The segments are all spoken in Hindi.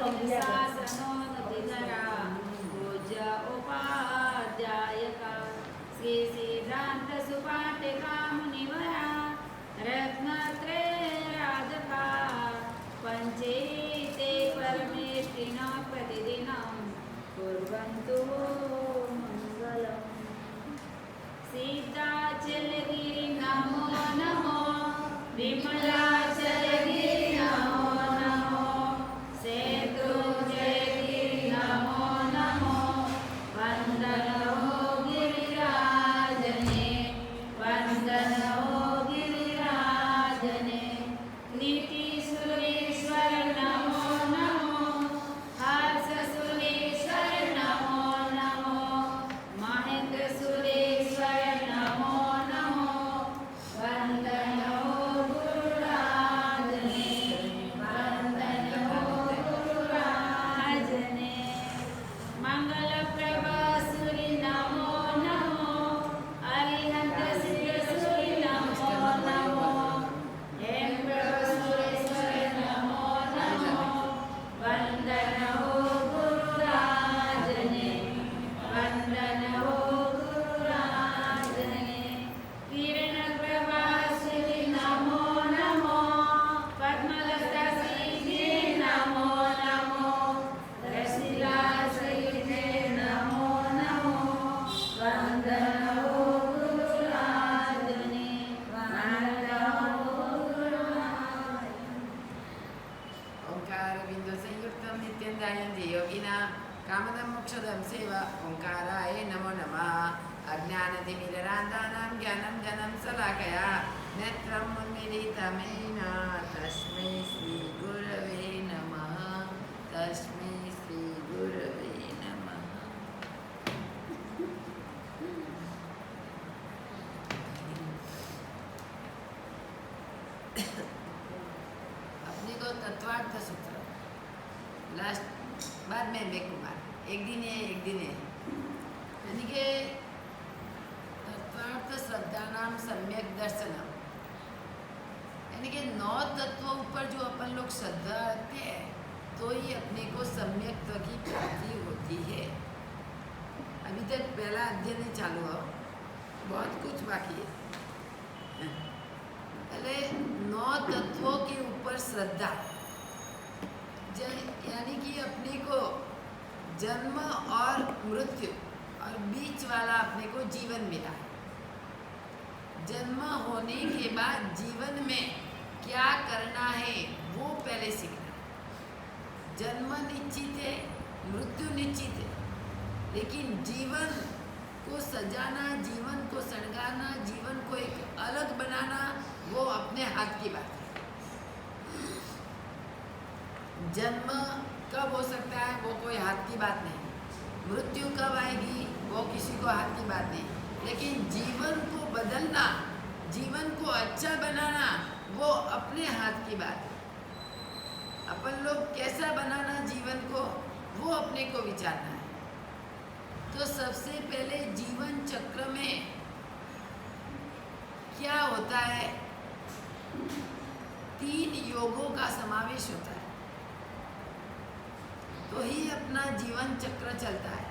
शासनोन्नतिधरा पूज्य उपाध्यायका श्री सिद्धांत सुपाठिका मुनिवरा रत्नत्रयराजका पंचैते परमेष्टिना प्रतिदिनं कुर्वन्तु मङ्गलम्। सीताचलगिरि नमो नमो विमलाचलगिरि नमो नमो शत्रुंजयगिरि नमो नमो वन्दनो गिरिराजने वन्दनो गिरिराजने नीतिसुरेश्वर नमो नमो हर्षसुरेश्वर नमो नमो महेन्द्रसुरेश्वर नमो नमो वन्दनो गुरुराजने वन्दनो गुरुराजने मंगलप्रभासुरि नमो नमो अरिहन्तसिद्धसुरि नमो नमो हेमप्रभसुरेश्वर नमो नमो वन्दनो गुरुराजने वन्दनो गुरुराजने किरणप्रभासुरि नमो नमो पद्मलतासिद्धे नमो नमो रसिलासहिते नमो नमो वन्दनो गुरुराजने वन्दनो गुरुराजने। ओंकार बिंदु संयुक्तम नित्यं ध्यायन्ति योगिना कामदं मोक्षदं सेवा ओंकाराय नमो नमः। अज्ञानतिमिरान्तानां ज्ञानं जनं शलाकया नेत्रम् उन्मीलितमेन तस्मै श्रीगुरवे नमः तस्मै श्रीगुरवे नमः। अपने को तत्वार्थ सूत्र लास्ट बाद में विवेक कुमार एक दिन है यानी कि तत्वार्थ श्रद्धा नाम सम्यक दर्शनम यानी कि 9 तत्वों ऊपर जो अपन लोग श्रद्धा रखते हैं तो ही अपने को सम्यक्त्व की प्राप्ति होती है। अभी तक पहला अध्ययन ही चालू हो, बहुत कुछ बाकी है। पहले 9 तत्वों के ऊपर श्रद्धा यानी कि अपने को जन्म और मृत्यु और बीच वाला अपने को जीवन मिला है। जन्म होने के बाद जीवन में क्या करना है वो पहले सीखना है। जन्म निश्चित है, मृत्यु निश्चित है, लेकिन जीवन को सजाना, जीवन को सणगाना, जीवन को एक अलग बनाना वो अपने हाथ की बात है। जन्म कब हो सकता है वो कोई हाथ की बात नहीं, मृत्यु कब आएगी वो किसी को हाथ की बात नहीं, लेकिन जीवन को बदलना, जीवन को अच्छा बनाना वो अपने हाथ की बात है। अपन लोग कैसा बनाना जीवन को वो अपने को विचारना है। तो सबसे पहले जीवन चक्र में क्या होता है, 3 योगों का समावेश होता है तो ही अपना जीवन चक्र चलता है।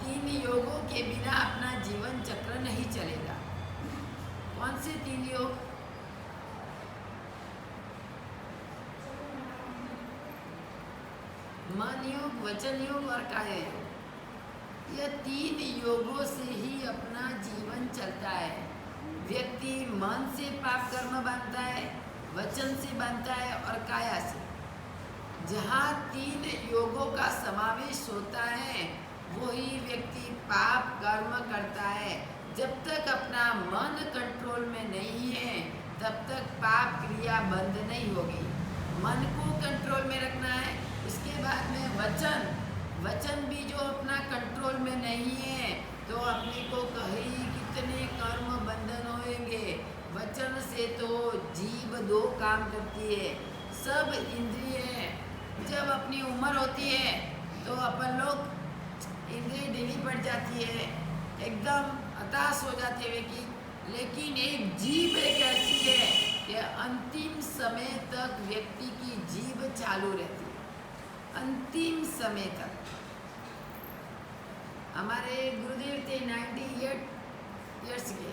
3 योगों के बिना अपना जीवन चक्र नहीं चलेगा। कौन से 3 योग? मन योग, वचन योग और काय योग। यह 3 योगों से ही अपना जीवन चलता है। व्यक्ति मन से पाप कर्म बांधता है, वचन से बांधता है और काया से। जहाँ 3 योगों का समावेश होता है वही व्यक्ति पाप कर्म करता है। जब तक अपना मन कंट्रोल में नहीं है तब तक पाप क्रिया बंद नहीं होगी। मन को कंट्रोल में रखना है। इसके बाद में वचन भी जो अपना कंट्रोल में नहीं है तो अपने को कहीं कितने कर्म बंधन होंगे। वचन से तो जीभ 2 काम करती है। सब इंद्रिय जब अपनी उम्र होती है तो अपन लोग इंद्रिय ढीली पड़ जाती है, एकदम हताश हो जाते हैं कि, लेकिन एक जीभ एक ऐसी है कि अंतिम समय तक व्यक्ति की जीभ चालू रहती है। अंतिम समय तक। हमारे गुरुदेव थे 98 ईयर्स के,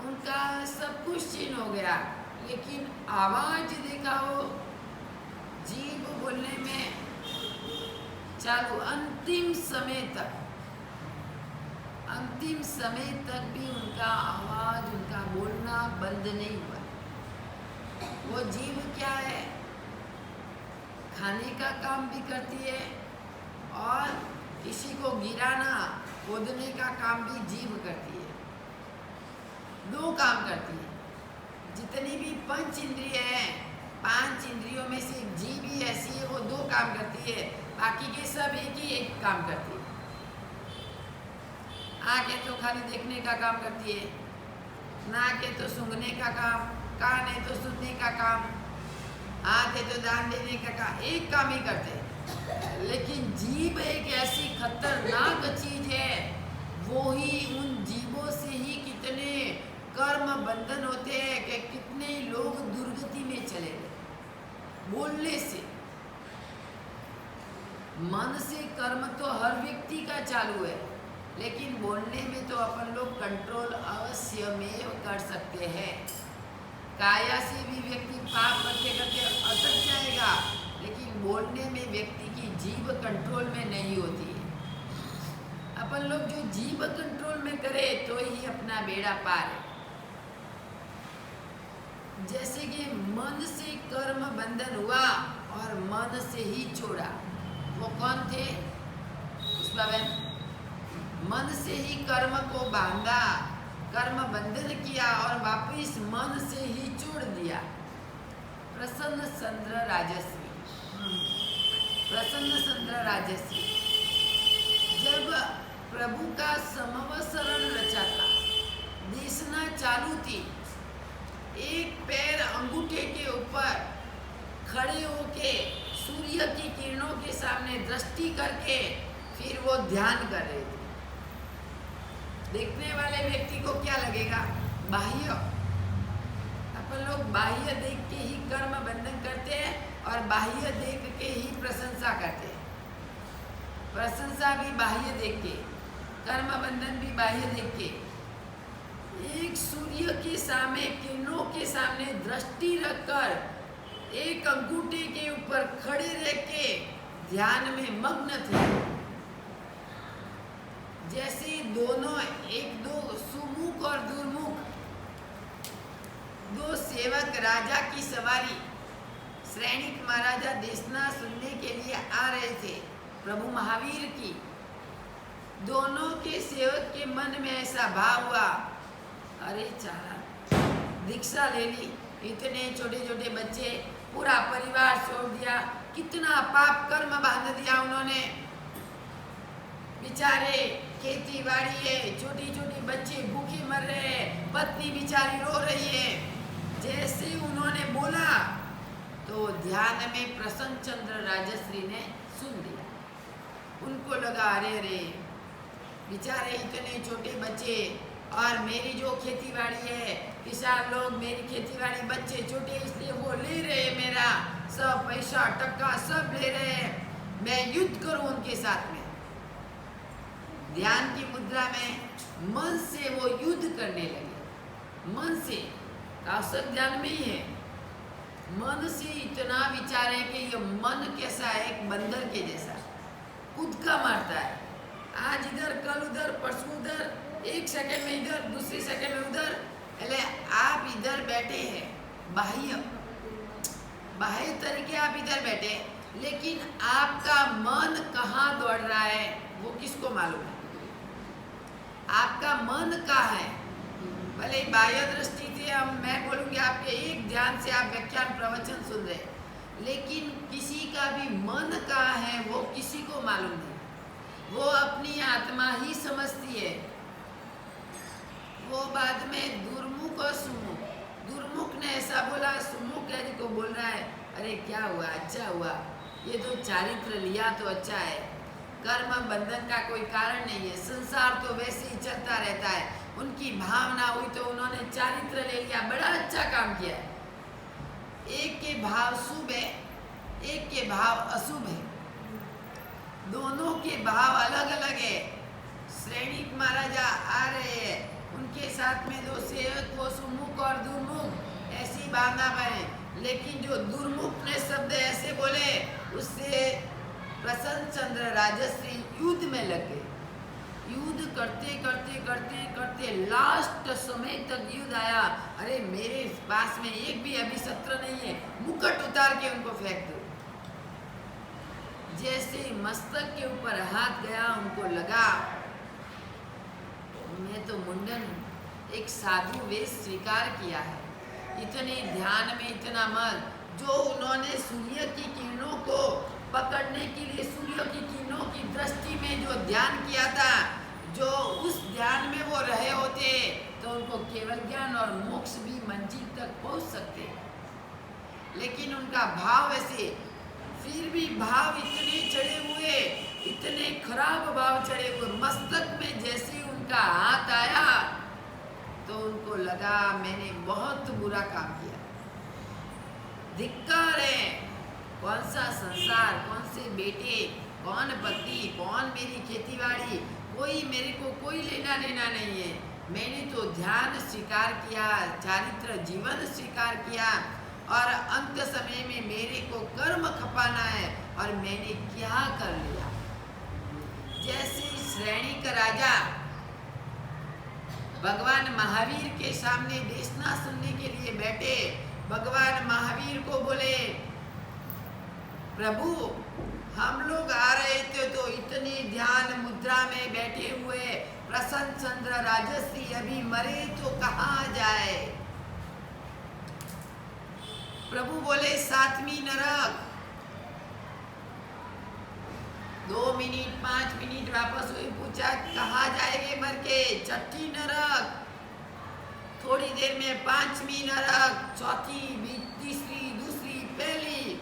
उनका सब कुछ चीन हो गया, लेकिन आवाज देखा हो जीभ बोलने में चालू अंतिम समय तक। अंतिम समय तक भी उनका आवाज, उनका बोलना बंद नहीं हुआ। वो जीभ क्या है, खाने का काम भी करती है और किसी को गिराना, खोदने का काम भी जीभ करती है। दो काम करती है। जितनी भी पंच इंद्रिय हैं, 5 इंद्रियों में से जीभ ही ऐसी है, वो 2 काम करती है, बाकी के सब एक ही एक काम करती है। आँख है तो खाली देखने का काम करती है, नाक है तो सूंघने का काम, कान है तो सुनने का काम, हाथ है तो दान देने का काम, एक काम ही करते हैं। लेकिन जीभ एक ऐसी खतरनाक चीज है, वो ही उन जीभों से ही कितने कर्म बंधन होते हैं कि कितने लोग दुर्गति में चले गए बोलने से। मन से कर्म तो हर व्यक्ति का चालू है, लेकिन बोलने में तो अपन लोग कंट्रोल अवश्य में कर सकते हैं। काया से भी व्यक्ति पाप करते करते अटक जाएगा, लेकिन बोलने में व्यक्ति की जीभ कंट्रोल में नहीं होती है। अपन लोग जो जीभ कंट्रोल में करे तो ही अपना बेड़ा पार है। जैसे कि मन से कर्म बंधन हुआ और मन से ही छोड़ा, वो कौन थे पुष्पाबेन? मन से ही कर्म को बांधा, कर्म बंधन किया और वापिस मन से ही छोड़ दिया। प्रसन्न चंद्र राजस्वी, प्रसन्न चंद्र राजस्वी जब प्रभु का समवसरण रचा था, देशना चालू थी, एक पैर अंगूठे के ऊपर खड़े होके सूर्य की किरणों के सामने दृष्टि करके फिर वो ध्यान कर रहे थे। देखने वाले व्यक्ति को क्या लगेगा? बाह्य। अपन लोग बाह्य देख के ही कर्म बंधन करते हैं और बाह्य देख के ही प्रशंसा करते हैं। प्रशंसा भी बाह्य देख के, कर्म बंधन भी बाह्य देख के। एक सूर्य के सामने, किरणों के सामने दृष्टि रखकर एक अंगूठे के ऊपर खड़े रह के ध्यान में मग्न थे। जैसे दोनों एक दो सुमुख और दुर्मुख दो सेवक राजा की सवारी श्रेणिक महाराजा देशना सुनने के लिए आ रहे थे प्रभु महावीर की। दोनों के सेवक के मन में ऐसा भाव हुआ, अरे चाला दीक्षा ले ली, इतने छोटे छोटे बच्चे, पूरा परिवार छोड़ दिया, कितना पाप कर्म बांध दिया उन्होंने। बेचारे खेती बाड़ी है, छोटी छोटी बच्चे भूखे मर रहे हैं, पत्नी बेचारी रो रही है। जैसे उन्होंने बोला तो ध्यान में प्रसन्न चंद्र राजश्री ने सुन लिया। उनको लगा अरे रे बेचारे इतने छोटे बच्चे, और मेरी जो खेती बाड़ी है, किसान लोग मेरी खेती बाड़ी, बच्चे छोटे इसलिए वो ले रहे हैं, मेरा सब पैसा टक्का सब ले रहे हैं, मैं युद्ध करूं उनके साथ में। ध्यान की मुद्रा में मन से वो युद्ध करने लगे। मन से कौशल ध्यान में ही है। मन से इतना विचार है कि ये मन कैसा है, एक बंदर के जैसा खुद का मारता है, आज इधर कल उधर परसों उधर, एक सेकंड में इधर दूसरी सेकंड में उधर। अरे आप इधर बैठे हैं, बाह्य बाह्य तरीके आप इधर बैठे, लेकिन आपका मन कहाँ दौड़ रहा है वो किसको मालूम है? आपका मन कहाँ है? भले बाह्य दृष्टि से मैं बोलूँगी आपके एक ध्यान से आप व्याख्यान प्रवचन सुन रहे, लेकिन किसी का भी मन कहाँ है वो किसी को मालूम नहीं। वो अपनी आत्मा ही समझती है। वो बाद में दुर्मुख और सुमुख, दुर्मुख ने ऐसा बोला, सुमुख को बोल रहा है अरे क्या हुआ, अच्छा हुआ, ये तो चारित्र लिया तो अच्छा है, कर्म बंधन का कोई कारण नहीं है, संसार तो वैसे ही चलता रहता है। उनकी भावना हुई तो उन्होंने चारित्र ले लिया, बड़ा अच्छा काम किया है। एक के भाव शुभ है, एक के भाव अशुभ है, दोनों के भाव अलग अलग है। श्रेणिक महाराजा आ रहे हैं, उनके साथ में दो सेवक, वो सुमुख और दुर्मुख ऐसी बांधा बने, लेकिन जो दुर्मुख ने शब्द ऐसे बोले, उससे प्रसन्न चंद्र राजश्री युद्ध में लग गए। युद्ध करते करते करते करते लास्ट समय तक युद्ध आया। अरे मेरे पास में एक भी अभी शस्त्र नहीं है, मुकुट उतार के उनको फेंक दो। जैसे मस्तक के ऊपर हाथ गया, उनको लगा मैं तो मुंडन एक साधु वेश स्वीकार किया है। इतने ध्यान में इतना मन, जो उन्होंने सूर्य की किरणों को पकड़ने के लिए सूर्य की किरणों की दृष्टि में जो ध्यान किया था, जो उस ध्यान में वो रहे होते तो उनको केवल ज्ञान और मोक्ष भी मंजिल तक पहुंच सकते। लेकिन उनका भाव ऐसे, फिर भी भाव इतने चढ़े हुए, इतने खराब भाव चढ़े हुए। मस्तक में जैसे उनका हाथ आया तो उनको लगा मैंने बहुत बुरा काम किया, धिक्कार है। कौन सा संसार, कौन से बेटे, कौन पति, कौन मेरी खेतीबाड़ी, कोई मेरे को कोई लेना देना नहीं है। मैंने तो ध्यान स्वीकार किया, चारित्र जीवन स्वीकार किया, और अंत समय में मेरे को कर्म खपाना है, और मैंने क्या कर लिया। जैसे श्रेणी का राजा भगवान महावीर के सामने देशना सुनने के लिए बैठे, भगवान महावीर को बोले प्रभु हम लोग आ रहे थे तो इतनी ध्यान मुद्रा में बैठे हुए प्रसन्न चंद्र राजश्री अभी मरे तो कहाँ जाए। प्रभु बोले 7वीं नरक। 2 मिनट 5 मिनट वापस हुई, पूछा कहाँ जाएंगे मर के, 6ठी नरक। थोड़ी देर में 5वीं नरक, 4थी, 3री, 2री, पहली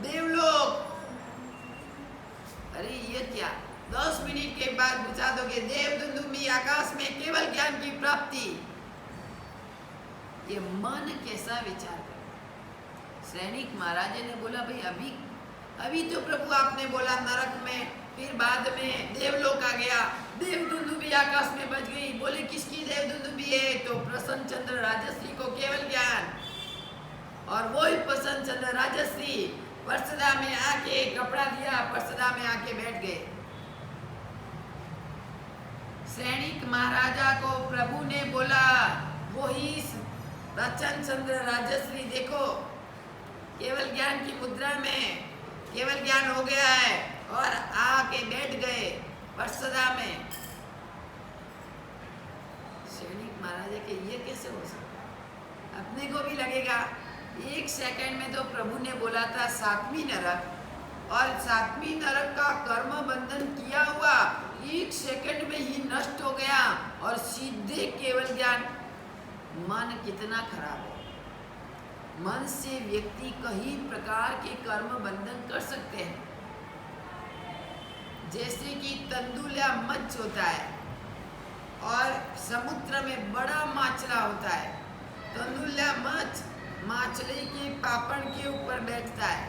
देवलोक। अरे ये क्या, 10 मिनट के बाद बुझा दोगे देवदुंदुभी आकाश में केवल ज्ञान की प्राप्ति। ये मन कैसा विचार करे। सैनिक महाराज ने बोला भाई अभी तो प्रभु आपने बोला नरक में, फिर बाद में देवलोक आ गया, देवदुंदुभी आकाश में बच गई। बोले किसकी देवदुंदुभी है, तो प्रसन्न चंद्र राजश्री को केवल ज्ञान। और वही प्रसन्न चंद्र राजश्री परसदा में आके कपड़ा दिया, परसदा में आके बैठ गए। सैनिक महाराजा को प्रभु ने बोला वही प्रसन्न चंद्र राजश्री देखो, केवल ज्ञान की मुद्रा में केवल ज्ञान हो गया है, और आके बैठ गए परसदा में। सैनिक महाराजा के ये कैसे हो सकता। अपने को भी लगेगा 1 सेकंड में तो प्रभु ने बोला था 7वीं नरक, और 7वीं नरक का कर्म बंधन किया हुआ 1 सेकंड में ही नष्ट हो गया, और सीधे केवल ज्ञान। मन कितना खराब है। मन से व्यक्ति कई प्रकार के कर्म बंधन कर सकते हैं। जैसे कि तंदुला मच्छ होता है, और समुद्र में बड़ा माछला होता है। तंदुला मच्छ माछली के पापड़ के ऊपर बैठता है।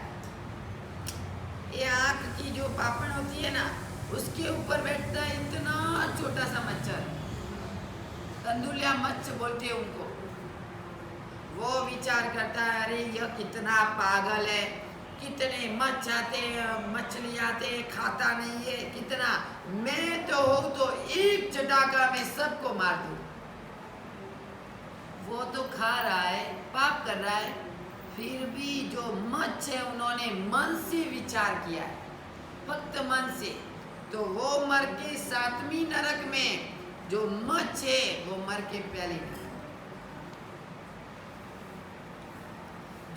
ये आँख की जो पापड़ होती है ना, उसके ऊपर बैठता है इतना छोटा सा मच्छर, तंदुलिया मच्छ बोलते हैं उनको। वो विचार करता है अरे यह कितना पागल है, कितने मच्छ आते हैं, मछली आते हैं, खाता नहीं है, कितना। मैं तो हो तो एक चटाका में सबको मार दूं। वो तो खा रहा है, पाप कर रहा है, फिर भी जो मच्छ है उन्होंने मन से विचार किया है, फक्त मन से, तो वो मर के 7वीं नरक में। जो मच्छ है वो मर के पहले नरक।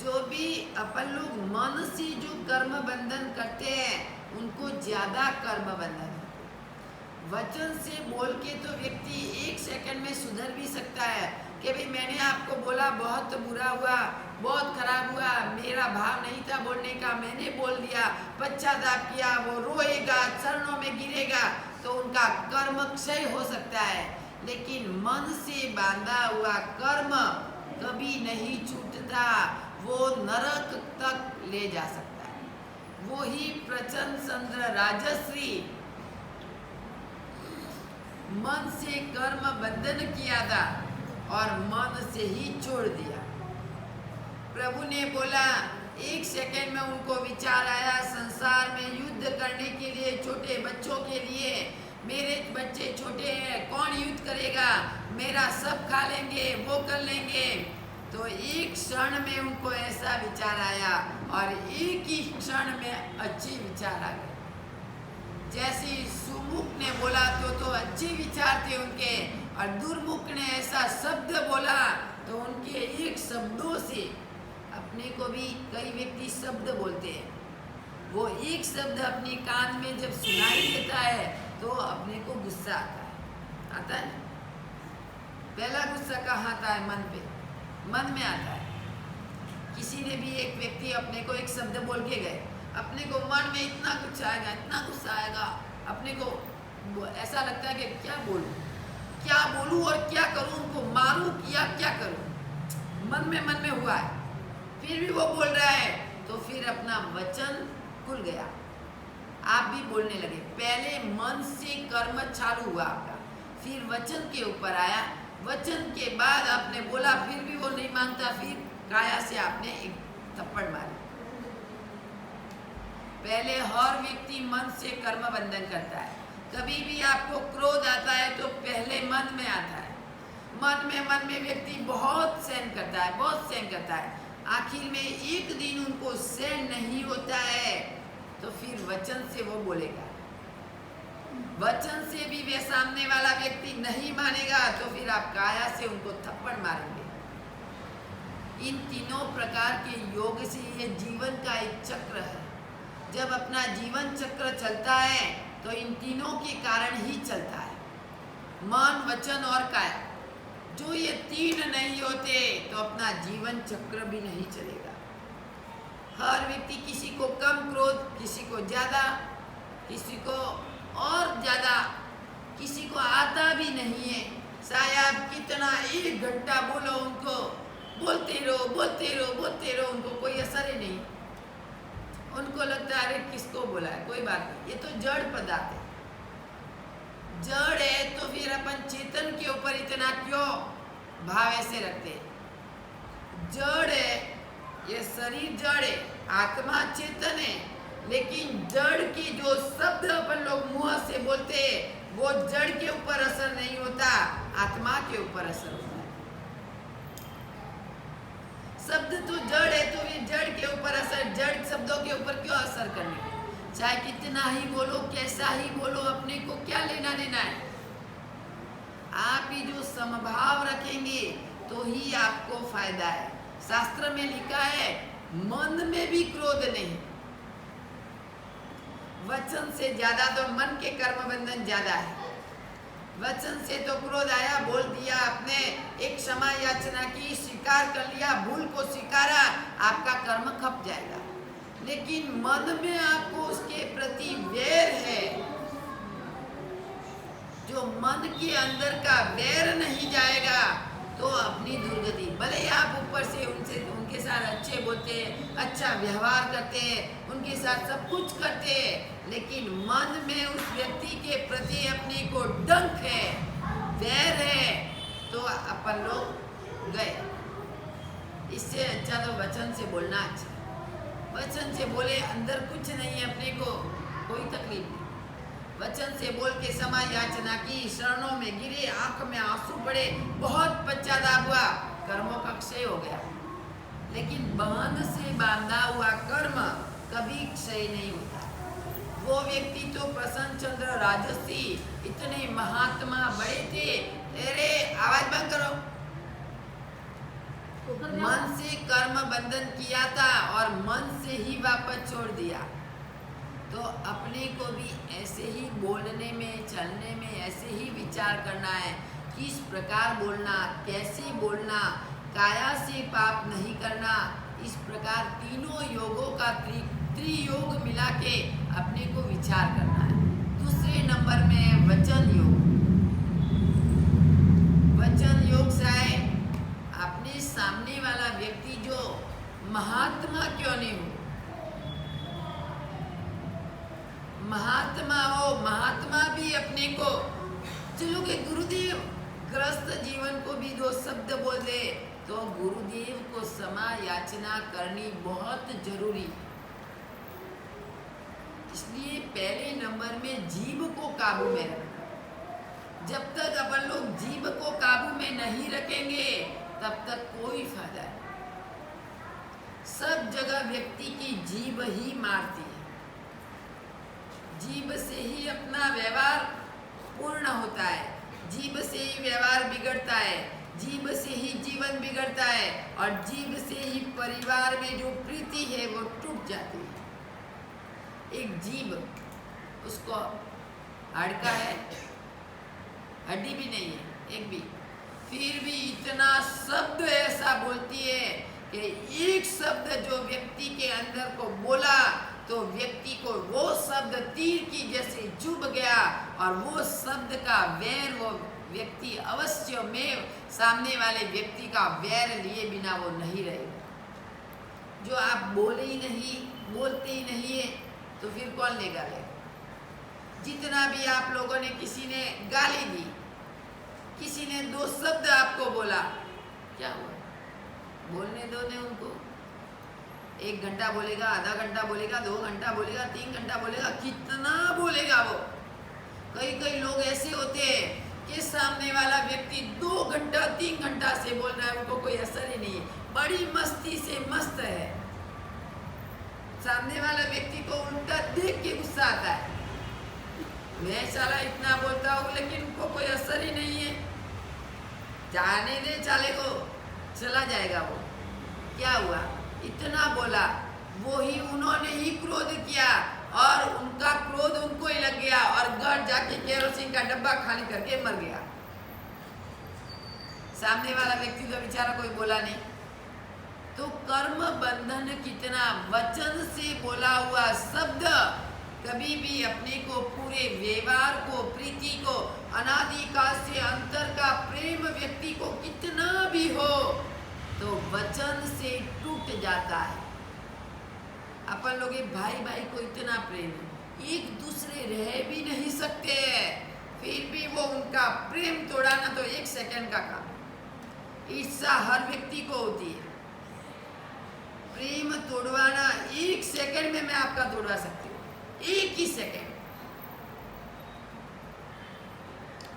जो भी अपन लोग मन से जो कर्म बंधन करते हैं उनको ज्यादा कर्म बंधन है। वचन से बोल के तो व्यक्ति 1 सेकंड में सुधर भी सकता है कि भाई मैंने आपको बोला, बहुत बुरा हुआ, बहुत खराब हुआ, मेरा भाव नहीं था बोलने का, मैंने बोल दिया, पश्चाताप किया, वो रोएगा, चरणों में गिरेगा, तो उनका कर्म क्षय हो सकता है। लेकिन मन से बांधा हुआ कर्म कभी नहीं छूटता, वो नरक तक ले जा सकता है। वो ही प्रचंड चंद्र राजश्री मन से कर्म बंधन किया था और मन से ही छोड़ दिया। प्रभु ने बोला, एक सेकंड में उनको विचार आया, संसार में युद्ध करने के लिए छोटे बच्चों के लिए, मेरे बच्चे छोटे हैं, कौन युद्ध करेगा, मेरा सब खा लेंगे, वो कर लेंगे। तो एक क्षण में उनको ऐसा विचार आया और एक ही क्षण में अच्छे विचार आ गए। जैसे सुमुख ने बोला तो अच्छे विचार थे उनके, और दुर्मुख ने ऐसा शब्द बोला तो उनके एक शब्दों से, अपने को भी कई व्यक्ति शब्द बोलते हैं, वो एक शब्द अपने कान में जब सुनाई देता है तो अपने को गुस्सा आता है। पहला गुस्सा कहाँ आता है? मन पे, मन में आता है। किसी ने भी, एक व्यक्ति अपने को एक शब्द बोल के गए, अपने को मन में इतना गुस्सा आएगा, इतना गुस्सा आएगा, अपने को ऐसा लगता है कि क्या बोलूं और क्या करूं, उनको मारूं या क्या करूं, मन में हुआ है। फिर भी वो बोल रहा है तो फिर अपना वचन खुल गया, आप भी बोलने लगे। पहले मन से कर्म चालू हुआ आपका, फिर वचन के ऊपर आया, वचन के बाद आपने बोला, फिर भी वो नहीं मानता, फिर काया से आपने एक थप्पड़ मारी। पहले हर व्यक्ति मन से कर्म बंधन करता है। कभी भी आपको क्रोध आता है तो पहले मन में आता है, मन में व्यक्ति बहुत सहन करता है, आखिर में एक दिन उनको सहन नहीं होता है तो फिर वचन से वो बोलेगा, वचन से भी वे सामने वाला व्यक्ति नहीं मानेगा तो फिर आप काया से उनको थप्पड़ मारेंगे। इन तीनों प्रकार के योग से ये जीवन का एक चक्र है। जब अपना जीवन चक्र चलता है तो इन तीनों के कारण ही चलता है, मन, वचन और काया। जो ये तीन नहीं होते तो अपना जीवन चक्र भी नहीं चलेगा। हर व्यक्ति, किसी को कम क्रोध, किसी को ज़्यादा, किसी को और ज़्यादा, किसी को आता भी नहीं है। शायद कितना 1 घंटा बोलो उनको, बोलते रहो, उनको कोई असर ही नहीं। उनको लगता है अरे किसको बोला है, कोई बात नहीं, ये तो जड़ पदार्थ है। जड़ है तो फिर अपन चेतन के ऊपर इतना क्यों भाव ऐसे रखते? जड़ है, ये शरीर जड़ है, आत्मा चेतन है, लेकिन जड़ की जो शब्द अपन लोग मुंह से बोलते हैं वो जड़ के ऊपर असर नहीं होता, आत्मा के ऊपर असर होता है। शब्द तो जड़ है तो ये जड़ के ऊपर असर, जड़ शब्दों के ऊपर क्यों असर करने? चाहे कितना ही बोलो, कैसा ही बोलो, अपने को क्या लेना देना है? आप ही जो समभाव रखेंगे तो ही आपको फायदा है। शास्त्र में लिखा है मन में भी क्रोध नहीं। वचन से ज्यादा तो मन के कर्म बंधन ज्यादा है। वचन से तो क्रोध आया, बोल दिया आपने, एक क्षमा याचना की, स्वीकार कर लिया, भूल को स्वीकारा, आपका कर्म खप जाएगा। लेकिन मन में आपको उसके प्रति वैर है, जो मन के अंदर का वैर नहीं जाएगा तो अपनी दुर्गति। भले आप ऊपर से उनके साथ अच्छे बोलते हैं, अच्छा व्यवहार करते हैं, उनके साथ सब कुछ करते हैं, लेकिन मन में उस व्यक्ति के प्रति अपने को डंक है, वैर है, तो अपन लोग गए। इससे अच्छा तो वचन से बोलना अच्छा। वचन से बोले, अंदर कुछ नहीं है, अपने को कोई तकलीफ नहीं। वचन से बोल के क्षमा याचना की, शरणों में गिरे, आंख में आंसू पड़े, बहुत पश्चाताप हुआ, कर्मों का क्षय हो गया। लेकिन बंध से बांधा हुआ कर्म कभी क्षय नहीं होता। वो व्यक्ति तो प्रसन्न चंद्र राजसी इतने महात्मा बड़े थे, अरे आवाज बंद करो, मन से कर्म बंधन किया था और मन से ही वापस छोड़ दिया। तो अपने को भी ऐसे ही बोलने में, चलने में ऐसे ही विचार करना है, किस प्रकार बोलना, कैसे बोलना, काया से पाप नहीं करना। इस प्रकार तीनों योगों का त्रियोग मिला के अपने को विचार करना है। दूसरे नंबर में वचन योग। वचन योग से अपने सामने वाला व्यक्ति जो महात्मा क्यों नहीं हो, महात्मा हो, महात्मा भी अपने को, चलो कि गुरुदेव ग्रस्त जीवन को भी दो शब्द बोल दे तो गुरुदेव को क्षमा याचना करनी बहुत जरूरी। इसलिए पहले नंबर में जीभ को काबू में रखना। जब तक अपन लोग जीभ को काबू में नहीं रखेंगे तब तक कोई फायदा नहीं। सब जगह व्यक्ति की जीभ ही मारती है। जीभ से ही अपना व्यवहार पूर्ण होता है, जीभ से ही व्यवहार बिगड़ता है, जीभ से ही जीवन बिगड़ता है और जीभ से ही परिवार में जो प्रीति है वो टूट जाती है। एक जीभ, उसको हाड़का है, हड्डी भी नहीं है एक भी, फिर भी इतना शब्द ऐसा बोलती है कि एक शब्द जो व्यक्ति के अंदर को बोला तो व्यक्ति को वो शब्द तीर की जैसे चुभ गया और वो शब्द का वैर वो व्यक्ति अवश्य में सामने वाले व्यक्ति का वैर लिए बिना वो नहीं रहेगा। जो आप बोले ही नहीं, बोलते ही नहीं है तो फिर कौन लेगा? जितना भी आप लोगों ने, किसी ने गाली दी, किसी ने दो शब्द आपको बोला, क्या हुआ? बोलने दो ने उनको। 1 घंटा बोलेगा, आधा घंटा बोलेगा, 2 घंटा बोलेगा, 3 घंटा बोलेगा, कितना बोलेगा वो। कई लोग ऐसे होते हैं कि सामने वाला व्यक्ति 2 घंटा 3 घंटा से बोल रहा है, उनको कोई असर ही नहीं है, बड़ी मस्ती से मस्त है। सामने वाला व्यक्ति को उनका देख के गुस्सा आता है, मैं साला इतना बोलता हूँ लेकिन उनको कोई असर ही नहीं है, जाने दे चाले को, चला जाएगा वो। क्या हुआ? इतना बोला, वो ही उन्होंने ही क्रोध किया और उनका क्रोध उनको ही लग गया और घर जाके केरोसिन का डब्बा खाली करके मर गया। सामने वाला व्यक्ति तो बेचारा कोई बोला नहीं। तो कर्म बंधन कितना, वचन से बोला हुआ शब्द कभी भी अपने को, पूरे व्यवहार को, प्रीति को, अनादिकाल से अंतर का प्रेम व्यक्ति को कितना भी हो तो वचन से टूट जाता है। अपन लोग भाई भाई को इतना प्रेम है, एक दूसरे रह भी नहीं सकते, फिर भी वो उनका प्रेम तोड़ाना तो 1 सेकंड का काम है। ईर्ष्या हर व्यक्ति को होती है, प्रेम तोड़वाना 1 सेकंड में मैं आपका तोड़वा सकती हूँ, 1 ही सेकंड।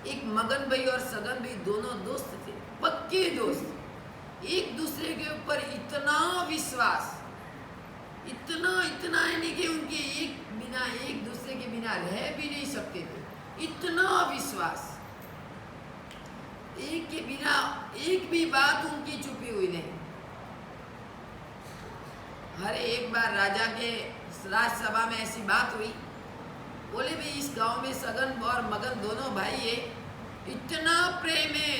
एक मगन भाई और सगन भाई दोनों दोस्त थे, पक्के दोस्त, एक दूसरे के ऊपर इतना विश्वास, इतना है नहीं कि उनके एक दूसरे के बिना रह भी नहीं सकते थे, इतना विश्वास, एक के बिना एक भी बात उनकी छुपी हुई नहीं। अरे एक बार राजा के राजसभा में ऐसी बात हुई, बोले भाई इस गांव में सगन और मगन दोनों भाई है, इतना प्रेम है,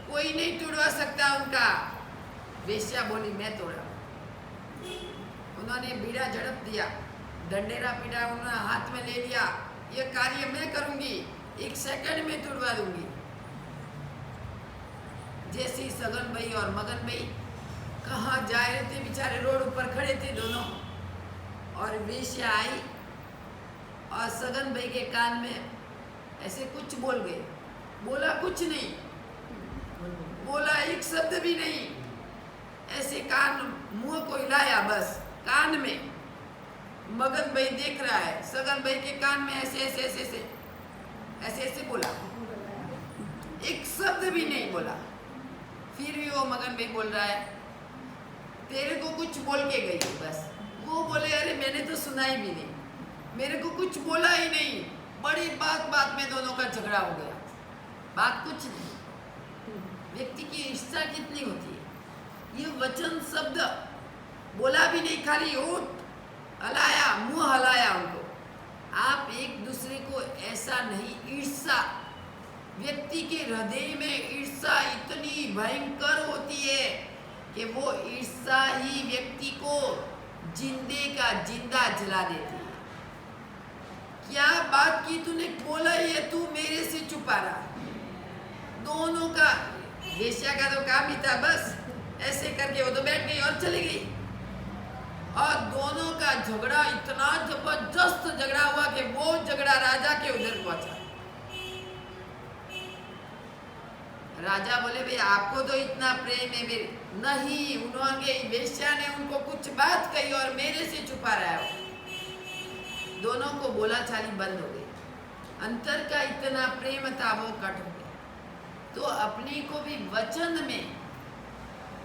कोई नहीं तोड़वा सकता उनका। वेश्या बोली मैं तोड़ा। उन्होंने बीड़ा झड़प दिया, डंडेरा पीटा, उन्होंने हाथ में ले लिया, ये कार्य मैं करूंगी, 1 सेकंड में तोड़वा दूंगी। जैसे सगन भाई और मगन भाई कहाँ जा रहे थे, बेचारे रोड ऊपर खड़े थे दोनों, और वेश्या आई और सगन भाई के कान में ऐसे कुछ बोल गए, बोला कुछ नहीं, बोला 1 शब्द भी नहीं, ऐसे कान मुंह को हिलाया बस, कान में। मगन भाई देख रहा है, सगन भाई के कान में ऐसे बोला, 1 शब्द भी नहीं बोला। फिर भी वो मगन भाई बोल रहा है तेरे को कुछ बोल के गई बस। वो बोले अरे मैंने तो सुना ही भी नहीं, मेरे को कुछ बोला ही नहीं। बड़ी बात में दोनों का झगड़ा हो गया, बात कुछ नहीं। व्यक्ति की इच्छा कितनी होती है, ये वचन शब्द बोला भी नहीं, खाली होठ हलाया, मुंह हलाया उनको। आप एक दूसरे को ऐसा नहीं, ईर्ष्या, व्यक्ति के हृदय में ईर्ष्या इतनी भयंकर होती है कि वो ईर्ष्या ही व्यक्ति को जिंदे का जिंदा जला देती है। क्या बात की तूने, बोला ये तू मेरे से छुपा रहा। दोनों का, वेश्या का तो काम ही था बस ऐसे करके वो तो बैठ गई और चली गई। और दोनों का झगड़ा इतना जबरदस्त झगड़ा हुआ कि वो झगड़ा राजा के उधर पहुंचा। राजा बोले भाई आपको तो इतना प्रेम है मेरे, नहीं, उन्होंने वेश्या ने उनको कुछ बात कही और मेरे से छुपा रहा है। दोनों को बोला चाली बंद हो गई, अंतर का इतना प्रेम था वो कट हो गया। तो अपने को भी वचन में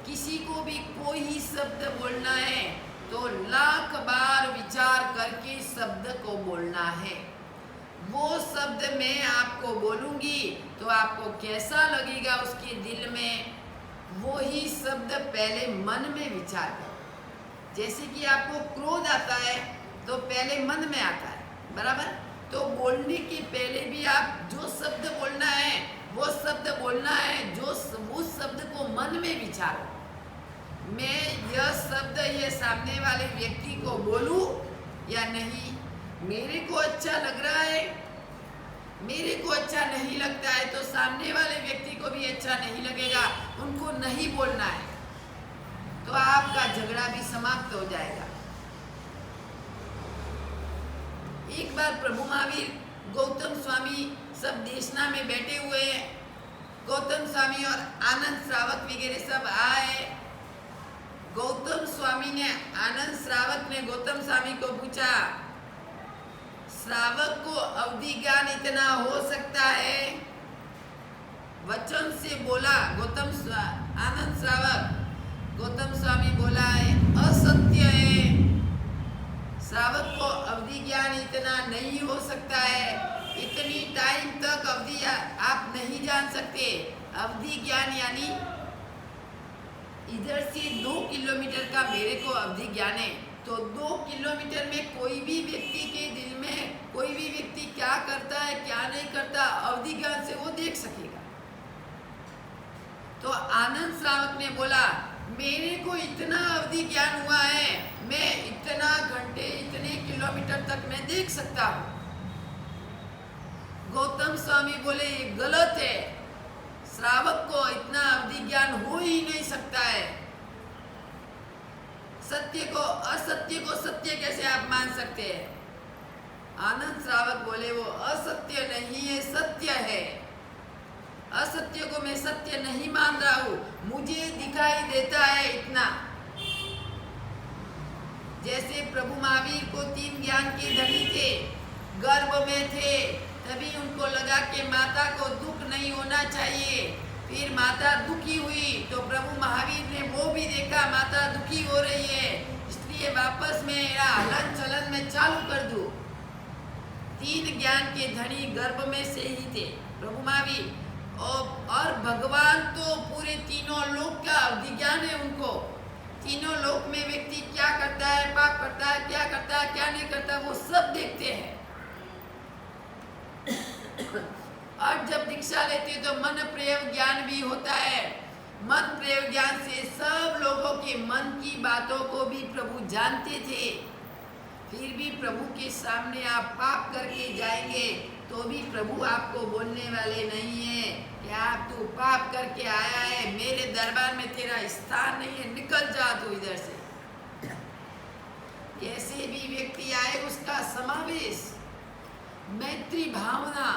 किसी को भी कोई ही शब्द बोलना है तो लाख बार विचार करके शब्द को बोलना है। वो शब्द मैं आपको बोलूंगी तो आपको कैसा लगेगा उसके दिल में, वो ही शब्द पहले मन में विचार करो। जैसे कि आपको क्रोध आता है तो पहले मन में आता है, बराबर? तो बोलने के पहले भी आप जो शब्द बोलना है वो शब्द बोलना है, जो उस शब्द को मन में विचारो। मैं यह शब्द ये सामने वाले व्यक्ति को बोलूं या नहीं, मेरे को अच्छा लग रहा है, मेरे को अच्छा नहीं लगता है तो सामने वाले व्यक्ति को भी अच्छा नहीं लगेगा, उनको नहीं बोलना है, तो आपका झगड़ा भी समाप्त हो जाएगा। एक बार प्रभु महावीर गौतम स्वामी सब देशना में बैठे हुए हैं, गौतम स्वामी और आनंद श्रावक वगैरह सब आए। गौतम स्वामी ने, आनंद श्रावक ने गौतम स्वामी को पूछा, श्रावक को अवधि ज्ञान इतना हो सकता है? वचन से बोला आनंद श्रावक, गौतम स्वामी बोला है असत्य है, श्रावक को अवधि ज्ञान इतना नहीं हो सकता है, इतनी टाइम तक अवधि आप नहीं जान सकते। अवधि ज्ञान यानी इधर से 2 किलोमीटर का मेरे को अवधि ज्ञान है, तो 2 किलोमीटर में कोई भी व्यक्ति के दिल में कोई भी व्यक्ति क्या करता है क्या नहीं करता अवधि ज्ञान से वो देख सकेगा। तो आनंद श्रावक ने बोला मेरे को इतना अवधि ज्ञान हुआ है, मैं इतना घंटे इतने किलोमीटर तक मैं देख सकता हूँ। गौतम स्वामी बोले ये गलत है, श्रावक को इतना अवधि ज्ञान हो ही नहीं सकता है। सत्य को असत्य को सत्य कैसे आप मान सकते हैं? आनंद श्रावक बोले वो असत्य नहीं है, सत्य है। असत्य को मैं सत्य नहीं मान रहा हूं, मुझे दिखाई देता है इतना। जैसे प्रभु महावीर को 3 ज्ञान के धनी थे, गर्भ में थे, तभी उनको लगा कि माता को दुख नहीं होना चाहिए। फिर माता दुखी हुई तो प्रभु महावीर ने वो भी देखा माता दुखी हो रही है, इसलिए वापस मैं हलन चलन में चालू कर दूं। 3 ज्ञान के धनी गर्भ में से ही थे प्रभु महावीर, और भगवान तो पूरे तीनों लोक का अवधि ज्ञान है उनको। तीनों लोक में व्यक्ति क्या करता है, पाप करता है, क्या करता है, क्या नहीं करता, वो सब देखते हैं। और जब दीक्षा लेते तो मन प्रेम ज्ञान भी होता है। मन प्रेम ज्ञान से सब लोगों के मन की बातों को भी प्रभु जानते थे। फिर भी प्रभु के सामने आप पाप करके जाएंगे तो भी प्रभु आपको बोलने वाले नहीं है कि आप तू पाप करके आया है, मेरे दरबार में तेरा स्थान नहीं है, निकल जा तू इधर से। कैसे भी व्यक्ति आए उसका समावेश मैत्री भावना,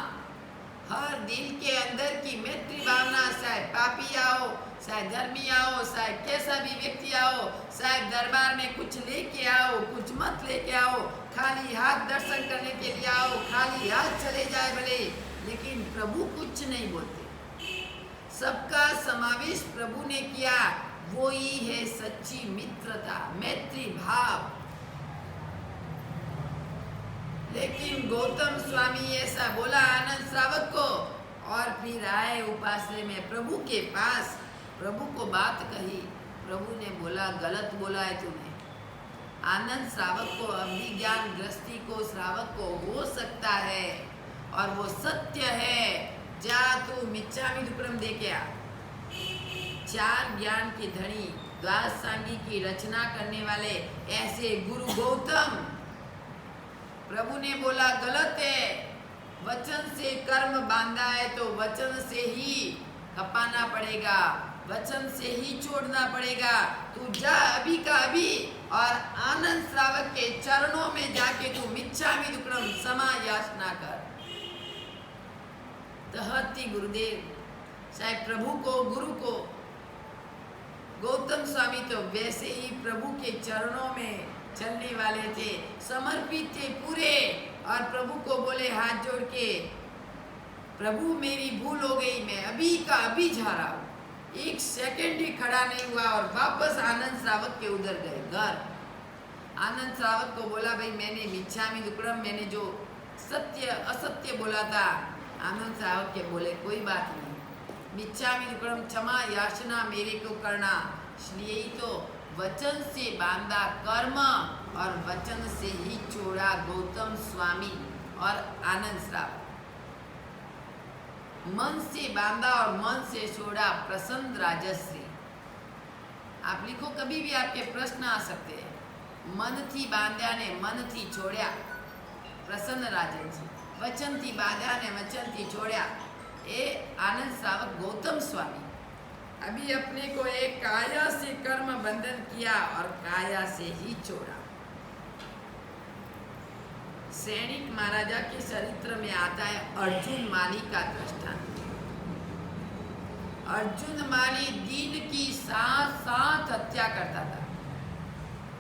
हर दिल के अंदर की मैत्री भावना, चाहे पापी आओ, चाहे धर्मी आओ, चाहे कैसा भी व्यक्ति आओ, चाहे दरबार में कुछ लेके आओ, कुछ मत लेके आओ, खाली हाथ दर्शन करने के लिए आओ, खाली हाथ चले जाए भले, लेकिन प्रभु कुछ नहीं बोलते। सबका समावेश प्रभु ने किया, वो ही है सच्ची मित्रता, मैत्री भाव। लेकिन गौतम स्वामी ऐसा बोला आनंद श्रावक को, और फिर आए उपासने में प्रभु के पास, प्रभु को बात कही। प्रभु ने बोला गलत बोला है तूने। आनंद श्रावक को अवधि ज्ञान गृहस्थी को श्रावक को हो सकता है और वो सत्य है। जा तू मिच्छामि दुक्कड़म दे के आ। 4 ज्ञान के धनी, द्वादश सांगी की रचना करने वाले ऐसे गुरु गौतम, प्रभु ने बोला गलत है, वचन से कर्म बांधा है तो वचन से ही खपाना पड़ेगा। वचन से ही छोड़ना पड़ेगा। तू जा अभी का अभी और आनंद श्रावक के चरणों में जाके तू मिच्छामि दुक्कडम क्षमा याचना कर। तहति गुरुदेव, चाहे प्रभु को, गुरु को, गौतम स्वामी तो वैसे ही प्रभु के चरणों में चलने वाले थे, समर्पित थे पूरे, और प्रभु को बोले हाथ जोड़ के, प्रभु मेरी भूल हो गई, मैं अभी का अभी जा रहा हूँ। एक सेकंड ही खड़ा नहीं हुआ और वापस आनंद श्रावक के उधर गए घर। आनंद श्रावक को बोला भाई मैंने मिच्छामि दुक्कडम, मैंने जो सत्य असत्य बोला था। आनंद श्रावक के बोले कोई बात नहीं, मिच्छामि दुक्कडम क्षमा याचना मेरे को करना। इसलिए ही तो वचन से बांधा कर्म और वचन से ही छोड़ा गौतम स्वामी और आनंद श्रावक। मन से बांधा और मन से छोड़ा प्रसन्न राजश्री। आप लिखो, कभी भी आपके प्रश्न आ सकते हैं। मन थी बांध्या ने मन थी छोड़्या, प्रसन्न राजश्री। वचन थी बांध्या ने वचन थी छोड़्या, ये आनंद श्रावक गौतम स्वामी। अभी अपने को एक काया से कर्म बंधन किया और काया से ही छोड़ा। सैनिक महाराजा के चरित्र में आता है अर्जुन माली का दृष्टांत। अर्जुन माली दिन की 7 हत्या करता था।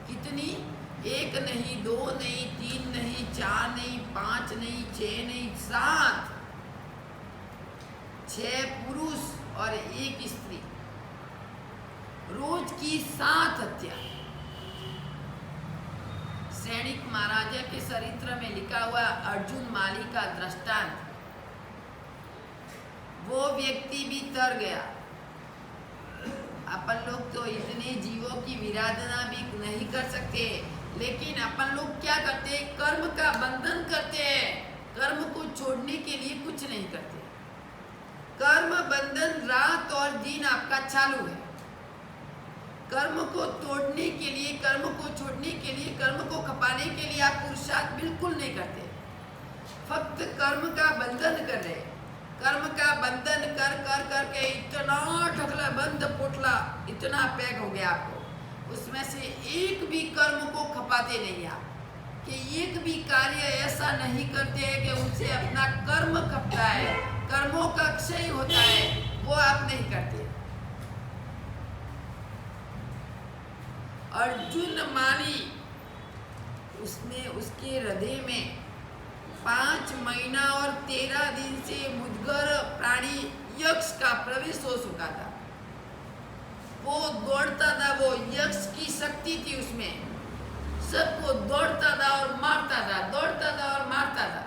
कितनी? 1 नहीं, 2 नहीं, 3 नहीं, 4 नहीं, 5 नहीं, 6 नहीं, 7। 6 पुरुष और 1 स्त्री, रोज की 7 हत्या। सैनिक महाराजा के चरित्र में लिखा हुआ अर्जुन माली का दृष्टांत। वो व्यक्ति भी तर गया। अपन लोग तो इतने जीवों की विराधना भी नहीं कर सकते, लेकिन अपन लोग क्या करते हैं? कर्म का बंधन करते हैं। कर्म को छोड़ने के लिए कुछ नहीं करते। कर्म बंधन रात और दिन आपका चालू है। कर्म को तोड़ने के लिए, कर्म को छोड़ने के लिए, कर्म को खपाने के लिए आप पुरुषार्थ बिल्कुल नहीं करते। फक्त कर्म का बंधन कर रहे। कर्म का बंधन कर कर करके इतना ढकला बंद पोटला इतना पैक हो गया आपको, उसमें से एक भी कर्म को खपाते नहीं आप, कि एक भी कार्य ऐसा नहीं करते हैं कि उनसे अपना कर्म खपता है, कर्मों का क्षय होता है, वो आप नहीं करते। अर्जुन माली, उसमें उसके हृदय में 5 महीना और 13 दिन से मुदगर प्राणी यक्ष का प्रवेश हो चुका था। वो दौड़ता था, वो यक्ष की शक्ति थी उसमें, सबको दौड़ता था और मारता था, दौड़ता था और मारता था।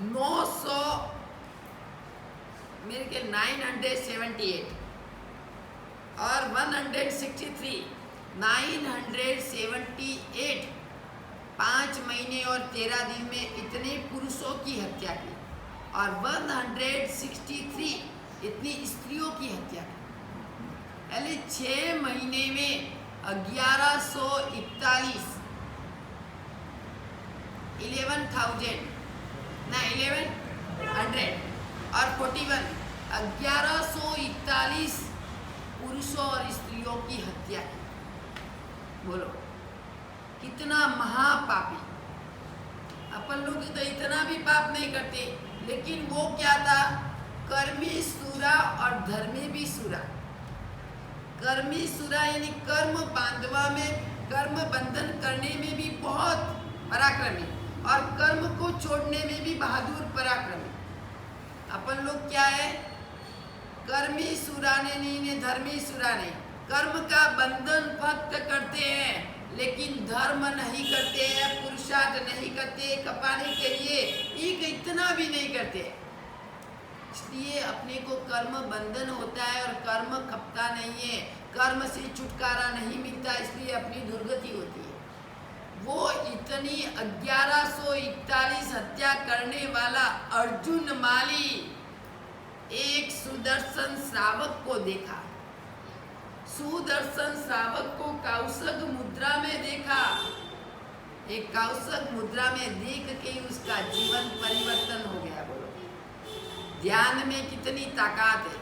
900 मेरे के 978 और 163 978 5 महीने और 13 दिन में इतने पुरुषों की हत्या की और 163 इतनी स्त्रियों की हत्या की। पहले 6 महीने में 1141 1100 और 41 1141 पुरुषों और स्त्रियों की हत्या की। बोलो कितना महापापी। अपन लोग तो इतना भी पाप नहीं करते, लेकिन वो क्या था? कर्मी सुरा और धर्मी भी सुरा। कर्मी सुरा यानी कर्म बांधवा में, कर्म बंधन करने में भी बहुत पराक्रमी और कर्म को छोड़ने में भी बहादुर पराक्रमी। अपन लोग क्या है? कर्मी सुराने नहीं ने धर्मी सुराने। कर्म का बंधन फक्त करते हैं, लेकिन धर्म नहीं करते हैं, पुरुषार्थ नहीं करते, कपाने के लिए एक इतना भी नहीं करते। इसलिए अपने को कर्म बंधन होता है और कर्म खपता नहीं है, कर्म से छुटकारा नहीं मिलता, इसलिए अपनी दुर्गति होती है। वो इतनी 1141 हत्या करने वाला अर्जुन माली एक सुदर्शन श्रावक को देखा। सुदर्शन श्रावक को कौशग मुद्रा में देखा। एक कौशग मुद्रा में देख के उसका जीवन परिवर्तन हो गया। बोलो ध्यान में कितनी ताकत है।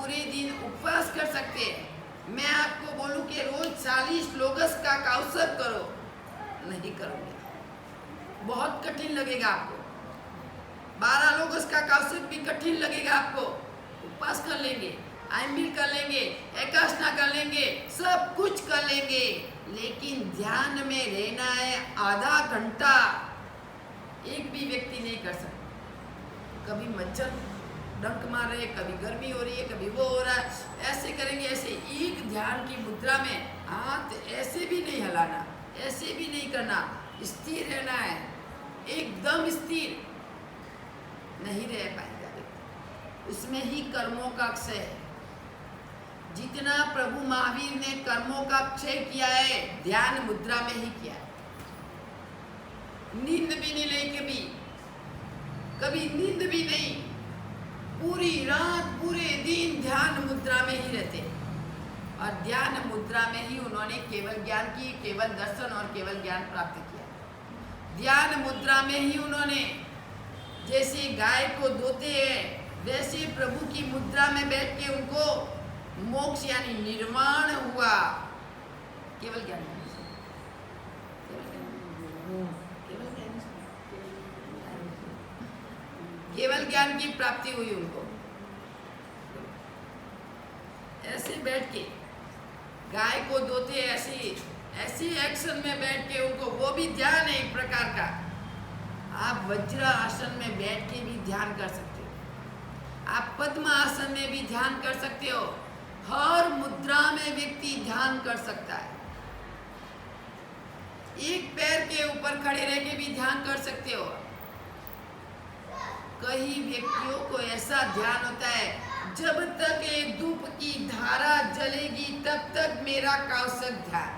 पूरे दिन उपवास कर सकते हैं। मैं आपको बोलूं कि रोज 40 लोगस का कौसर करो, नहीं करोगे, बहुत कठिन लगेगा आपको। 12 लोगस का कौसर भी कठिन लगेगा आपको। उपवास कर लेंगे, आइमिल कर लेंगे, एकाशना कर लेंगे, सब कुछ कर लेंगे, लेकिन ध्यान में रहना है आधा घंटा, एक भी व्यक्ति नहीं कर सकता। कभी मच्छर डंक मार रहे, कभी गर्मी हो रही है, कभी वो हो रहा है, ऐसे करेंगे, ऐसे एक ध्यान की मुद्रा में हाथ ऐसे भी नहीं हिलाना, ऐसे भी नहीं करना, स्थिर रहना है, एकदम स्थिर नहीं रह पाएगा। उसमें ही कर्मों का क्षय है। जितना प्रभु महावीर ने कर्मों का क्षय किया है, ध्यान मुद्रा में ही किया है। नींद भी नहीं ली, कभी नींद भी नहीं, पूरी रात पूरे दिन ध्यान मुद्रा में ही रहते, और ध्यान मुद्रा में ही उन्होंने केवल ज्ञान की, केवल दर्शन और केवल ज्ञान प्राप्त किया। ध्यान मुद्रा में ही उन्होंने, जैसे गाय को धोते हैं वैसे प्रभु की मुद्रा में बैठ के उनको मोक्ष यानी निर्वाण हुआ। केवल ज्ञान, केवल ज्ञान की प्राप्ति हुई उनको। ऐसे बैठ के गाय को धोते, ऐसी एक्शन में बैठ के उनको, वो भी ध्यान है एक प्रकार का। आप वज्र आसन में बैठ के भी ध्यान कर सकते हो, आप पद्म आसन में भी ध्यान कर सकते हो, हर मुद्रा में व्यक्ति ध्यान कर सकता है। एक पैर के ऊपर खड़े रह के भी ध्यान कर सकते हो। कई व्यक्तियों को ऐसा ध्यान होता है, जब तक एक धूप की धारा जलेगी तब तक मेरा कौशक ध्यान,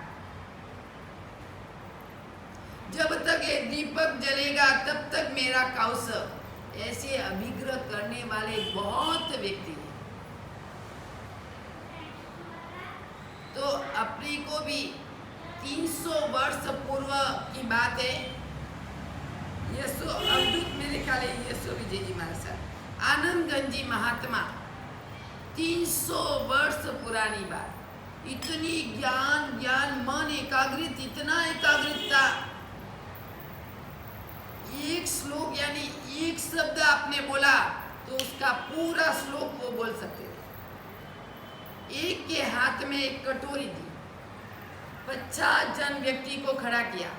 जब तक एक दीपक जलेगा तब तक मेरा कौशक। ऐसे अभिग्रह करने वाले बहुत व्यक्ति हैं। तो अपनी को भी 300 वर्ष पूर्व की बात है। यशो अवधूत, मेरे ख्याल है यशो विजय जी महाराज साहब, आनंदगंज जी महात्मा, 300 वर्ष पुरानी बात। इतनी ज्ञान मन एकाग्रित, इतना एकाग्रित था। एक श्लोक यानी एक शब्द आपने बोला तो उसका पूरा श्लोक वो बोल सकते थे। एक के हाथ में एक कटोरी दी, 50 जन व्यक्ति को खड़ा किया,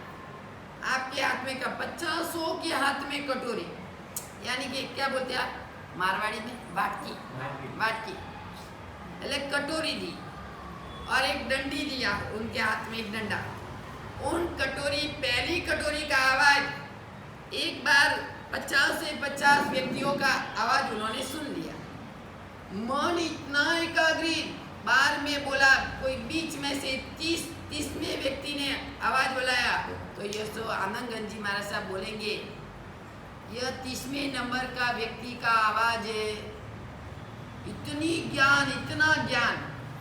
आपके हाथ में का 50 के हाथ में कटोरी, यानी कि क्या बोलते हैं आप मारवाड़ी में, बाटकी, कटोरी दी, और एक डंडी दिया उनके हाथ में, एक डंडा। उन कटोरी, पहली कटोरी का आवाज एक बार 50 से 50 व्यक्तियों का आवाज उन्होंने सुन लिया। मन इतना एकाग्रित, बार में बोला, कोई बीच में से 30वें व्यक्ति ने आवाज बुलाया तो यशो आनंदगंज जी महाराज साहब बोलेंगे, यह 30वें नंबर का व्यक्ति का आवाज है। इतनी ज्ञान,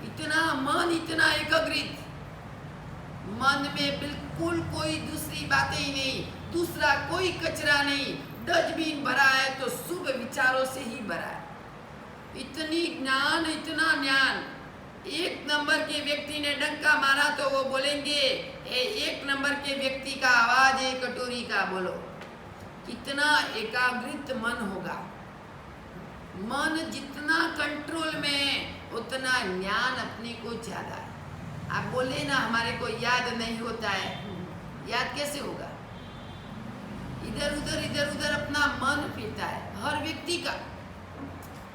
इतना मन, इतना एकाग्रित, मन में बिल्कुल कोई दूसरी बातें ही नहीं, दूसरा कोई कचरा नहीं, डस्टबिन भरा है तो शुभ विचारों से ही भरा है। इतना ज्ञान। एक नंबर के व्यक्ति ने डंका मारा तो वो बोलेंगे, एक नंबर के व्यक्ति का आवाज है कटोरी का, बोलो। कितना एकाग्रित मन होगा। मन जितना कंट्रोल में उतना ज्ञान अपने को ज्यादा है। आप बोले ना हमारे को याद नहीं होता है, याद कैसे होगा? इधर उधर अपना मन फिरता है हर व्यक्ति का।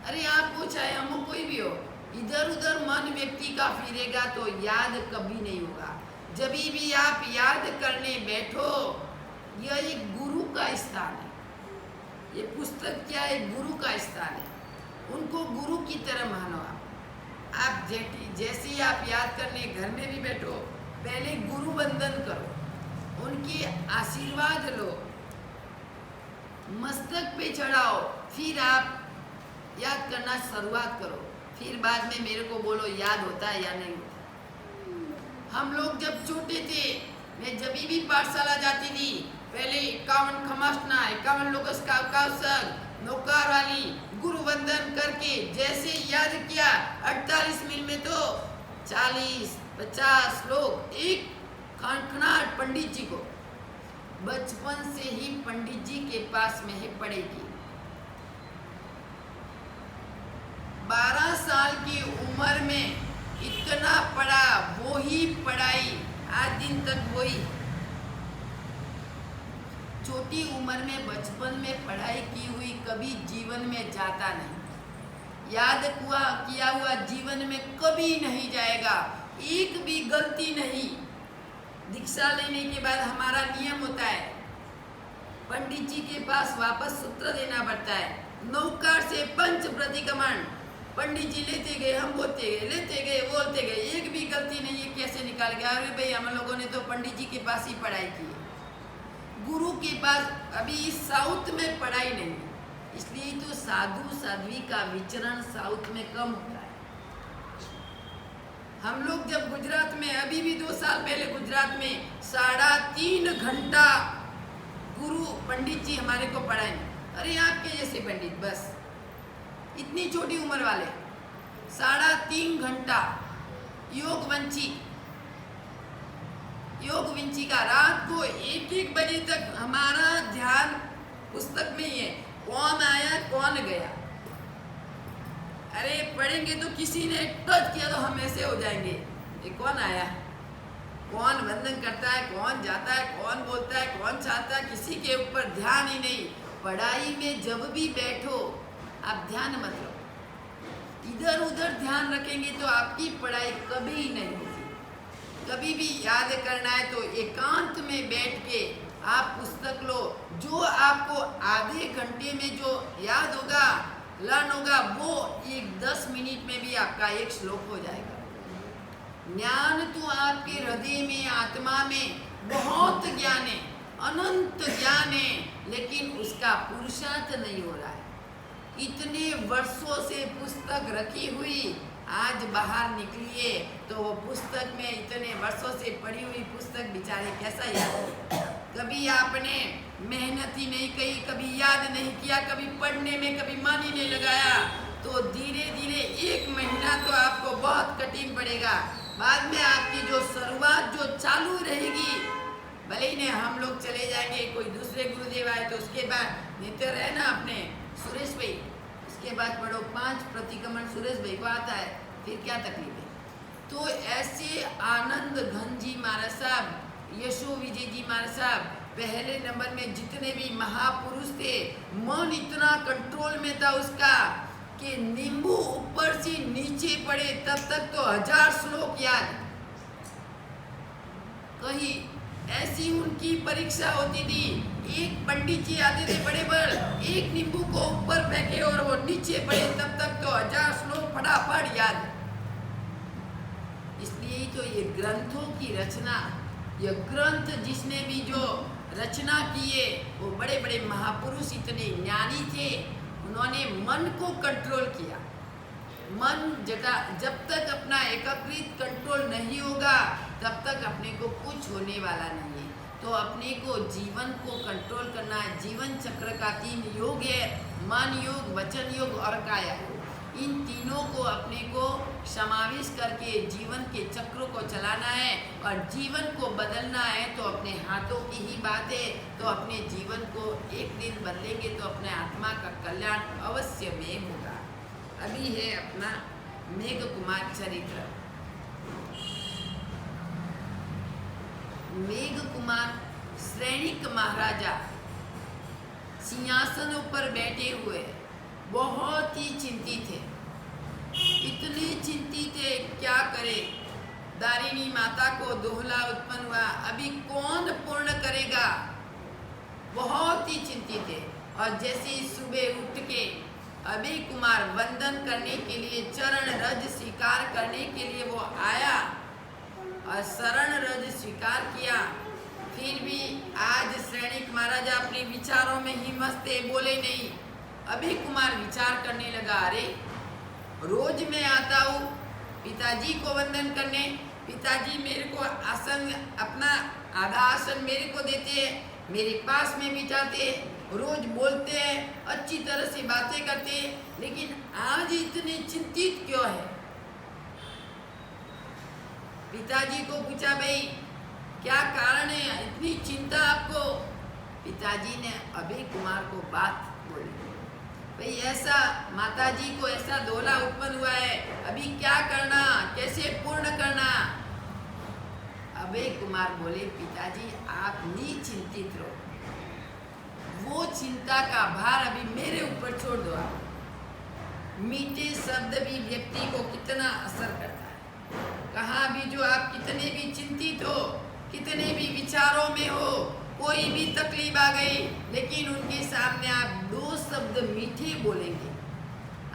अरे आप को चाहे हम कोई भी हो, इधर उधर मन व्यक्ति का फिरेगा तो याद कभी नहीं होगा। जब भी आप याद करने बैठो, यह एक गुरु का स्थान है। ये पुस्तक क्या है? गुरु का स्थान है। उनको गुरु की तरह मानो। आप जैसे ही आप याद करने घर में भी बैठो, पहले गुरु वंदन करो, उनके आशीर्वाद लो, मस्तक पे चढ़ाओ, फिर आप याद करना शुरुआत करो। फिर बाद में मेरे को बोलो याद होता है या नहीं होता। हम लोग जब छोटे थे, मैं जब भी पाठशाला जाती थी, पहले 51 खमासना, 51 लोग नौकार वाली गुरु वंदन करके जैसे याद किया 48 मील में तो 40-50 लोग एक खनखनाहट पंडित जी को बचपन से ही पंडित जी के पास में ही पढ़ेगी। 12 साल की उम्र में इतना पढ़ा, वो ही पढ़ाई आज दिन तक वही। छोटी उम्र में बचपन में पढ़ाई की हुई कभी जीवन में जाता नहीं, याद किया हुआ जीवन में कभी नहीं जाएगा, एक भी गलती नहीं। दीक्षा लेने के बाद हमारा नियम होता है, पंडित जी के पास वापस सूत्र देना पड़ता है। नौकार से पंच प्रतिक्रमण, पंडित जी लेते गए, हम बोलते गए, लेते गए, बोलते गए, एक भी गलती नहीं है, कैसे निकाल गया? अरे भाई हम लोगों ने तो पंडित जी के पास ही पढ़ाई की है, गुरु के पास। अभी साउथ में पढ़ाई नहीं, इसलिए तो साधु साध्वी का विचरण साउथ में कम होता है। हम लोग जब गुजरात में, अभी भी 2 साल पहले गुजरात में 3.5 घंटा गुरु पंडित जी हमारे को पढ़ाए। अरे आपके जैसे पंडित, बस इतनी छोटी उम्र वाले 3.5 घंटा योग विंची का, रात को 1-1 बजे तक हमारा ध्यान पुस्तक में ही है, कौन आया कौन गया। अरे पढ़ेंगे तो किसी ने टच किया तो हम ऐसे हो जाएंगे, ये कौन आया, कौन वंदन करता है, कौन जाता है, कौन बोलता है, कौन चाहता है, किसी के ऊपर ध्यान ही नहीं। पढ़ाई में जब भी बैठो आप ध्यान मत रखो, इधर उधर ध्यान रखेंगे तो आपकी पढ़ाई कभी नहीं होगी। कभी भी याद करना है तो एकांत में बैठ के आप पुस्तक लो, जो आपको आधे घंटे में जो याद होगा, लर्न होगा, वो 10 मिनट में भी आपका एक श्लोक हो जाएगा। ज्ञान तो आपके हृदय में, आत्मा में बहुत ज्ञान है, अनंत ज्ञान है, लेकिन उसका पुरुषार्थ नहीं हो रहा है। इतने वर्षों से पुस्तक रखी हुई, आज बाहर निकलिए तो वो पुस्तक में इतने वर्षों से पढ़ी हुई पुस्तक बेचारे कैसा याद। कभी आपने मेहनत ही नहीं की, कभी याद नहीं किया, कभी पढ़ने में कभी मन ही नहीं लगाया, तो धीरे धीरे 1 महीना तो आपको बहुत कठिन पड़ेगा। बाद में आपकी जो शुरुआत जो चालू रहेगी, भले ही नहीं हम लोग चले जाएंगे, कोई दूसरे गुरुदेव आए तो उसके बाद नित्य रहे ना अपने सुरेश भाई, उसके बाद पढ़ो 5 प्रतिक्रमण सुरेश भाई को आता है, फिर क्या तकलीफ है। तो ऐसे आनंद घन जी महाराज साहब, यशो विजय जी महाराज साहब, पहले नंबर में जितने भी महापुरुष थे, मन इतना कंट्रोल में था उसका कि नींबू ऊपर से नीचे पड़े तब तक तो 1000 श्लोक याद। कहीं ऐसी उनकी परीक्षा होती थी, एक पंडित जी आते थे बड़े बड़, एक नींबू को ऊपर फेंके और वो नीचे पड़े तब तक तो 1000 श्लोक फटाफट याद। इसलिए तो ये ग्रंथों की रचना, ये ग्रंथ जिसने भी जो रचना किए वो बड़े बड़े महापुरुष, इतने ज्ञानी थे, उन्होंने मन को कंट्रोल किया। मन जब तक अपना एकाग्रित कंट्रोल नहीं होगा तब तक अपने को कुछ होने वाला नहीं है। तो अपने को जीवन को कंट्रोल करना है। जीवन चक्र का 3 योग है, मन योग, वचन योग और काया योग। इन तीनों को अपने को समावेश करके जीवन के चक्रों को चलाना है और जीवन को बदलना है तो अपने हाथों की ही बात है। तो अपने जीवन को एक दिन बदलेंगे तो अपने आत्मा का कल्याण अवश्य में होगा। अभी है अपना मेघ कुमार चरित्र। मेघ कुमार श्रेणिक महाराजा सिंहासनों पर बैठे हुए बहुत ही चिंतित थे, इतने चिंतित थे क्या करे। दारिणी माता को दोहला उत्पन्न हुआ, अभी कौन पूर्ण करेगा, बहुत ही चिंतित थे। और जैसे सुबह उठ के अभी कुमार वंदन करने के लिए, चरण रज स्वीकार करने के लिए वो आया और शरण रज स्वीकार किया, फिर भी आज श्रेणिक महाराजा अपने विचारों में ही मस्त थे, बोले नहीं। अभी कुमार विचार करने लगा, अरे रोज मैं आता हूँ पिताजी को वंदन करने, पिताजी मेरे को आसन, अपना आधा आसन मेरे को देते हैं, मेरे पास में बिठाते हैं, रोज बोलते हैं, अच्छी तरह से बातें करते हैं, लेकिन आज इतने चिंतित क्यों है? पिताजी को पूछा, भाई क्या कारण है इतनी चिंता आपको? पिताजी ने अभय कुमार को बात बोली, भाई ऐसा माताजी को ऐसा डोला उत्पन्न हुआ है, अभी क्या करना, कैसे पूर्ण करना? अभय कुमार बोले, पिताजी आप निचिंतित रहो, वो चिंता का भार अभी मेरे ऊपर छोड़ दो आप। मीठे शब्द भी व्यक्ति को कितना असर करता है। कहाँ भी जो आप कितने भी चिंतित हो, कितने भी विचारों में हो, कोई भी तकलीफ आ गई, लेकिन उनके सामने आप 2 शब्द मीठे बोलेंगे,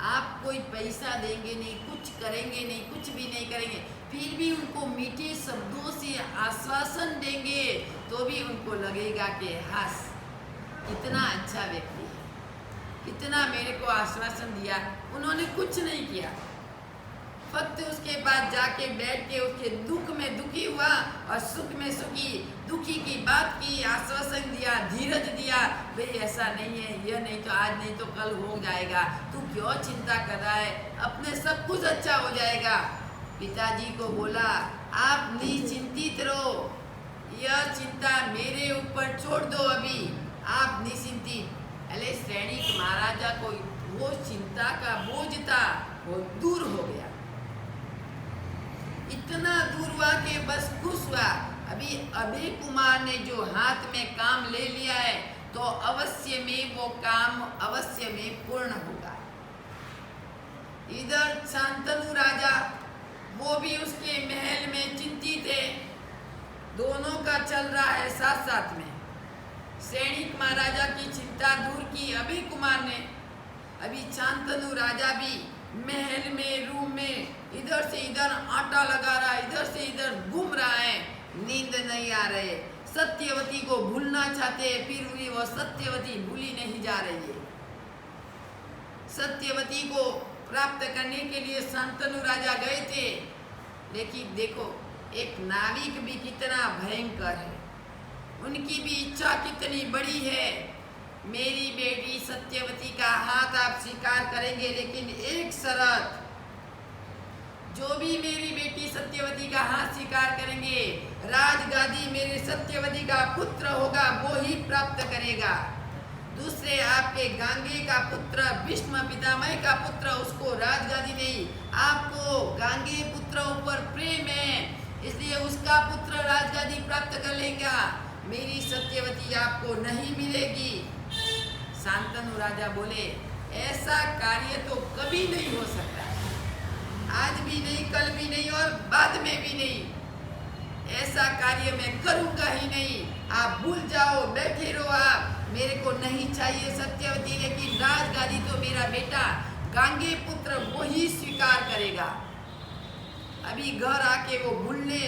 आप कोई पैसा देंगे नहीं, कुछ करेंगे नहीं, कुछ भी नहीं करेंगे, फिर भी उनको मीठे शब्दों से आश्वासन देंगे तो भी उनको लगेगा कि हास कितना अच्छा व्यक्ति है, कितना मेरे को आश्वासन दिया। उन्होंने कुछ नहीं किया, फक्त उसके बाद जाके बैठ के उसके दुख में दुखी हुआ और सुख में सुखी, दुखी की बात की, आश्वासन दिया, धीरज दिया, भाई ऐसा नहीं है, यह नहीं तो आज नहीं तो कल हो जाएगा, तू क्यों चिंता कर रहा है, अपने सब कुछ अच्छा हो जाएगा। पिताजी को बोला, आप निश्चिंतित रहो, यह चिंता मेरे ऊपर छोड़ दो, अभी आप निश्चिंतित। अरे सैनिक महाराजा को वो चिंता का बोझ था, वो दूर हो गया, इतना दूर हुआ कि बस खुश हुआ। अभी अभय कुमार ने जो हाथ में काम ले लिया है तो अवश्य में वो काम अवश्य में पूर्ण होगा। इधर शांतनु राजा, वो भी उसके महल में चिंतित है, दोनों का चल रहा है साथ साथ में। सैनिक महाराजा की चिंता दूर की अभय कुमार ने। अभी शांतनु राजा भी महल में, रूम में इधर से इधर आटा लगा रहा है, इधर से इधर घूम रहा है, नींद नहीं आ रहे। सत्यवती को भूलना चाहते हैं, फिर भी वो सत्यवती भूली नहीं जा रही है। सत्यवती को प्राप्त करने के लिए शांतनु राजा गए थे, लेकिन देखो एक नाविक भी कितना भयंकर है, उनकी भी इच्छा कितनी बड़ी है। मेरी बेटी सत्यवती का हाथ आप स्वीकार करेंगे, लेकिन एक शर्त, जो भी मेरी बेटी सत्यवती का हाथ स्वीकार करेंगे, राजगादी मेरे सत्यवती का पुत्र होगा, वो ही प्राप्त करेगा। दूसरे आपके गांगे का पुत्र, भीष्म पितामह का पुत्र, उसको राजगादी नहीं, आपको गांगे पुत्र ऊपर प्रेम है, इसलिए उसका पुत्र राजगादी प्राप्त कर लेगा, मेरी सत्यवती आपको नहीं मिलेगी। शांतनु राजा बोले, ऐसा कार्य तो कभी नहीं हो सकता, आज भी नहीं, कल भी नहीं और बाद में भी नहीं, ऐसा कार्य मैं करूंगा ही नहीं। आप भूल जाओ, बैठे रहो, आप मेरे को नहीं चाहिए सत्यवती, लेकिन राजगादी तो मेरा बेटा गांगे पुत्र वो ही स्वीकार करेगा। अभी घर आके वो भूलने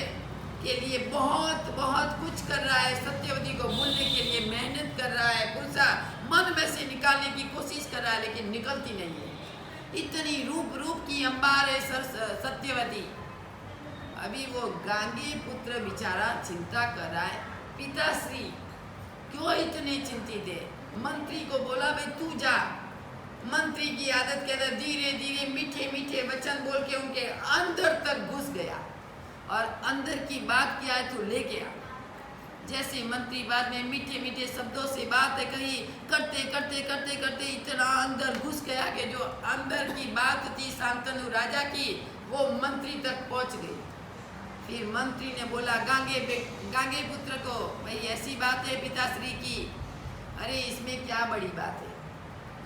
के लिए बहुत बहुत कुछ कर रहा है, सत्यवती को भूलने के लिए मेहनत कर रहा है, पुरुषा मन में से निकालने की कोशिश कर रहा है, लेकिन निकलती नहीं है। इतनी रूप की अंबार है सत्यवती। अभी वो गांगे पुत्र बेचारा चिंता कर रहा है, पिताश्री क्यों इतने चिंतित है? मंत्री को बोला, भाई तू जा। मंत्री की आदत के अंदर धीरे धीरे मीठे मीठे वचन बोल के उनके अंदर तक घुस गया और अंदर की बात क्या है तो लेके आ। जैसे मंत्री बाद में मीठे मीठे शब्दों से बात कही, करते करते करते करते इतना अंदर घुस गया कि जो अंदर की बात थी शांतनु राजा की, वो मंत्री तक पहुंच गई। फिर मंत्री ने बोला गांगे पुत्र को, भाई ऐसी बात है पिताश्री की। अरे इसमें क्या बड़ी बात है,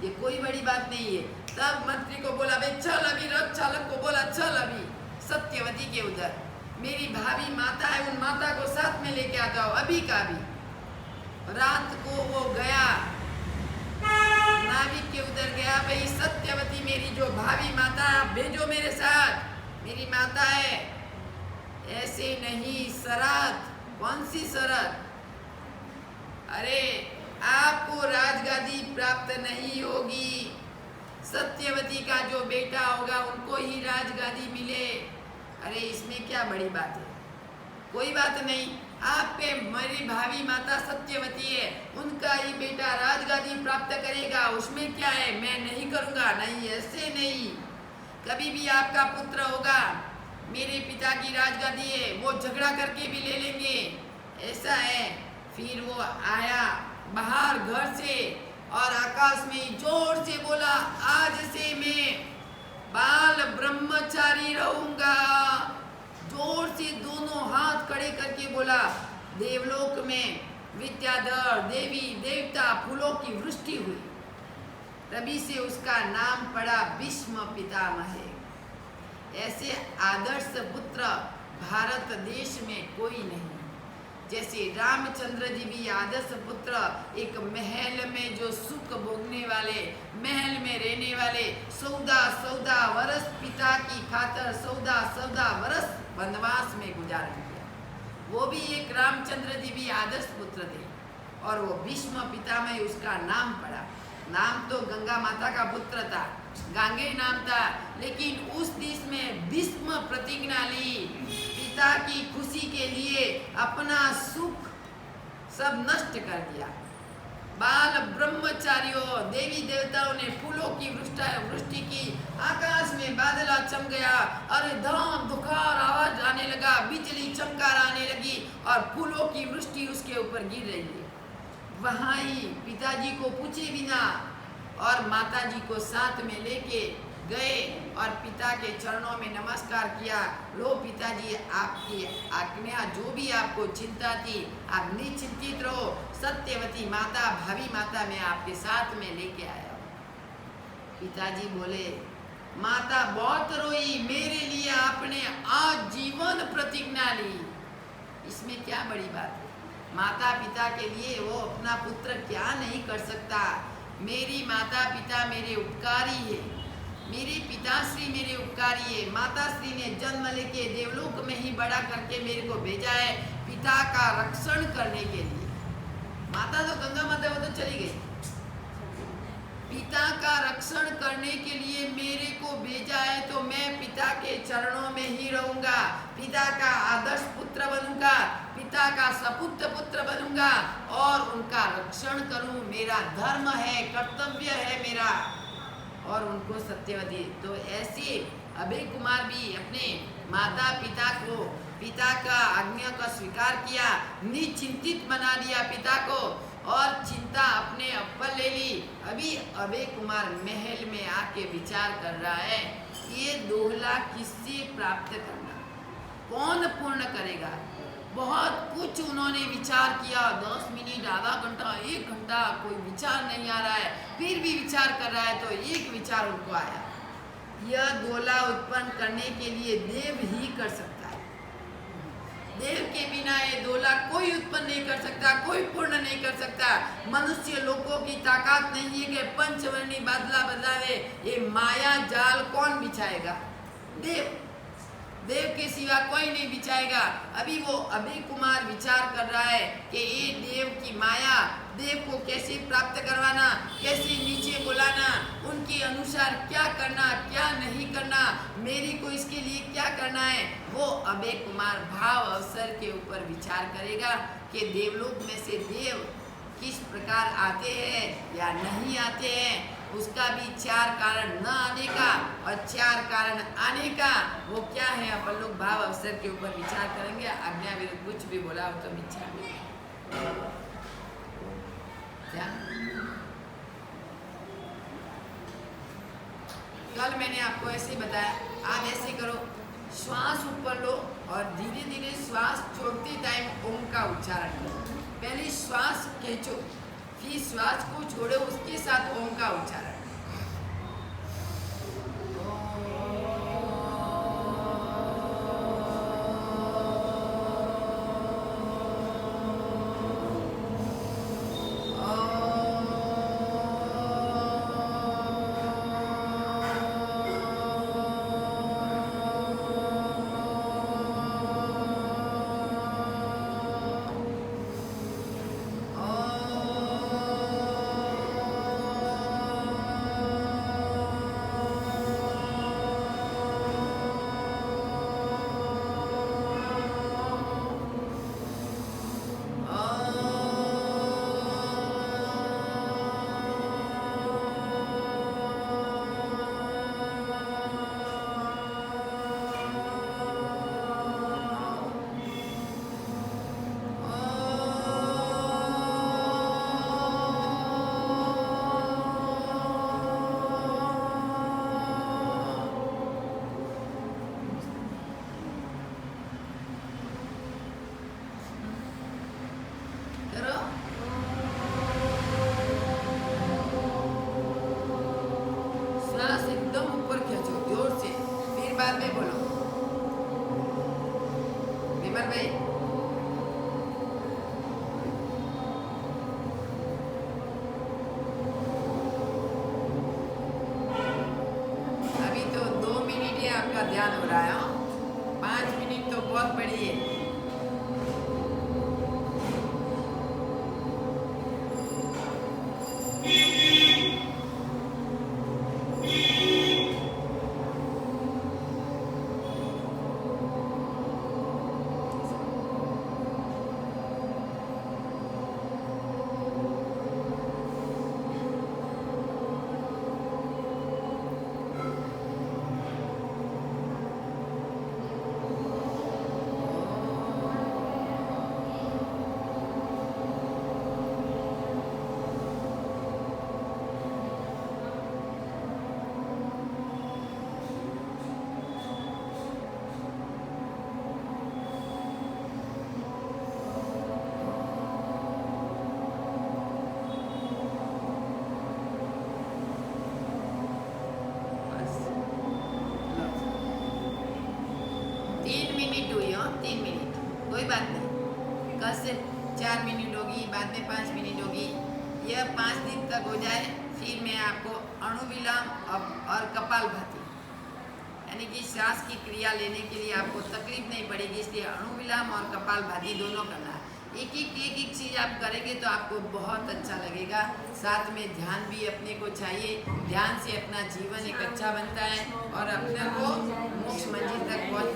ये कोई बड़ी बात नहीं है। तब मंत्री को बोला, भाई चल अभी, रथ चालक को बोला चल अभी सत्यवती के उधर, मेरी भाभी माता है, उन माता को साथ में लेके आ जाओ अभी का भी। रात को वो गया, नाविक के उधर गया, भाई सत्यवती मेरी जो भाभी माता है आप भेजो मेरे साथ, मेरी माता है। ऐसे नहीं, शरत। कौन सी शरत? अरे आपको राजगादी प्राप्त नहीं होगी, सत्यवती का जो बेटा होगा उनको ही राजगादी मिले। अरे इसमें क्या बड़ी बात है? कोई बात नहीं, आप पे मेरी भावी माता सत्यवती है, उनका ही बेटा राजगादी प्राप्त करेगा, उसमें क्या है, मैं नहीं करूँगा। नहीं, ऐसे नहीं। कभी भी आपका पुत्र होगा, मेरे पिता की राजगादी है, वो झगड़ा करके भी ले लेंगे, ऐसा है। फिर वो आया बाहर घर से और आकाश में जोर से बोला, आज से मैं बाल ब्रह्मचारी रहूंगा। जोर से दोनों हाथ खड़े करके बोला। देवलोक में विद्याधर, देवी देवता, फूलों की वृष्टि हुई। तभी से उसका नाम पड़ा भीष्म पितामह। ऐसे आदर्श पुत्र भारत देश में कोई नहीं। जैसे रामचंद्र जी भी आदर्श पुत्र, एक महल में जो सुख भोगने वाले, महल में रहने वाले, 14 वर्ष पिता की खातर 14 वर्ष वनवास में गुजार दिया। वो भी एक रामचंद्र जी भी आदर्श पुत्र थे और वो भीष्म पितामह उसका नाम पड़ा। नाम तो गंगा माता का पुत्र था, गांगे नाम था, लेकिन उस देश में भीष्म प्रतिज्ञा ली, पिता की खुशी के लिए अपना सुख सब नष्ट कर दिया। बाल ब्रह्मचारियों, देवी देवताओं ने फूलों की वृष्टि की, आकाश में बादल चम गया, अरे धम धुखार आवाज आने लगा, बिजली चमकार आने लगी और फूलों की वृष्टि उसके ऊपर गिर रही है। वहाँ ही पिताजी को पूछे बिना और माताजी को साथ में लेके गए और पिता के चरणों में नमस्कार किया। लो पिताजी, आपकी आज्ञा, जो भी आपको चिंता थी आप निश्चिंतित रहो, सत्यवती माता, भावी माता मैं आपके साथ में लेके आया हूँ। पिताजी बोले, माता बहुत रोई, मेरे लिए आपने आजीवन प्रतिज्ञा ली। इसमें क्या बड़ी बात है? माता पिता के लिए वो अपना पुत्र क्या नहीं कर सकता। मेरी माता पिता मेरे उपकारी है, मेरे पिताश्री मेरे उपकारी है। माताश्री ने जन्म लेके देवलोक में ही बड़ा करके मेरे को भेजा है पिता का रक्षण करने के लिए। माता तो गंगा माता वो तो चली गई, पिता का रक्षण करने के लिए मेरे को भेजा है, तो मैं पिता के चरणों में ही रहूंगा, पिता का आदर्श पुत्र बनूंगा, पिता का सपुत्र पुत्र बनूंगा और उनका रक्षण करूं। मेरा धर्म है, कर्तव्य है मेरा, और उनको सत्यवती। तो ऐसे अभय कुमार भी अपने माता पिता को, पिता का आज्ञा का स्वीकार किया, निश्चिंतित बना दिया पिता को और चिंता अपने ऊपर ले ली। अभी अभय कुमार महल में आके विचार कर रहा है, ये दोहला किससे प्राप्त करना, कौन पूर्ण करेगा। बहुत कुछ उन्होंने विचार किया, 10 मिनट, आधा घंटा, 1 घंटा, कोई विचार नहीं आ रहा है। फिर भी विचार कर रहा है तो एक विचार उनको आया, यह दोहला उत्पन्न करने के लिए देव ही कर सकता है। देव के बिना ये दोहला कोई उत्पन्न नहीं कर सकता, कोई पूर्ण नहीं कर सकता। मनुष्य लोगों की ताकत नहीं है कि पंचवर्णी बादला बदलावे। ये माया जाल कौन बिछाएगा? देव, देव के सिवा कोई नहीं बिछाएगा। अभी वो अभय कुमार विचार कर रहा है कि ये देव की माया, देव को कैसे प्राप्त करवाना, कैसे नीचे बुलाना, उनके अनुसार क्या करना, क्या नहीं करना, मेरी को इसके लिए क्या करना है। वो अभय कुमार भाव अवसर के ऊपर विचार करेगा कि देवलोक में से देव किस प्रकार आते हैं या नहीं आते हैं। उसका भी 4 कारण न आने का और 4 कारण आने का, वो क्या है अपन लोग भाव अवसर के ऊपर विचार करेंगे। आज्ञा विरुद्ध कुछ भी बोला हो तो मिथ्या क्या। कल मैंने आपको ऐसे बताया, आज ऐसे करो, श्वास ऊपर लो और धीरे धीरे श्वास छोड़ते टाइम ओम का उच्चारण करो। पहले श्वास खींचो, फिर श्वास को छोड़ो, उसके साथ ओम का उच्चारण। विमल भाई बोलो, विमल भाई। अभी तो 2 मिनट ही आपका ध्यान हो रहा है, 5 मिनट तो बहुत बड़ी है। बस, लो। 3 मिनट हुई हो, 3 मिनट, कोई बात नहीं। कल से 4 मिनट होगी, बाद में 5 मिनट होगी। यह 5 दिन तक हो जाए, फिर मैं आपको अनुविलोम और कपालभाति यानी कि सांस की क्रिया लेने के लिए आपको तकलीफ नहीं पड़ेगी, इसलिए अनुविलोम और कपालभाति दोनों करना है। एक चीज़ आप करेंगे तो आपको बहुत अच्छा लगेगा। साथ में ध्यान भी अपने को चाहिए, ध्यान से अपना जीवन एक अच्छा बनता है और अपने को मोक्ष मंजिल तक पहुँच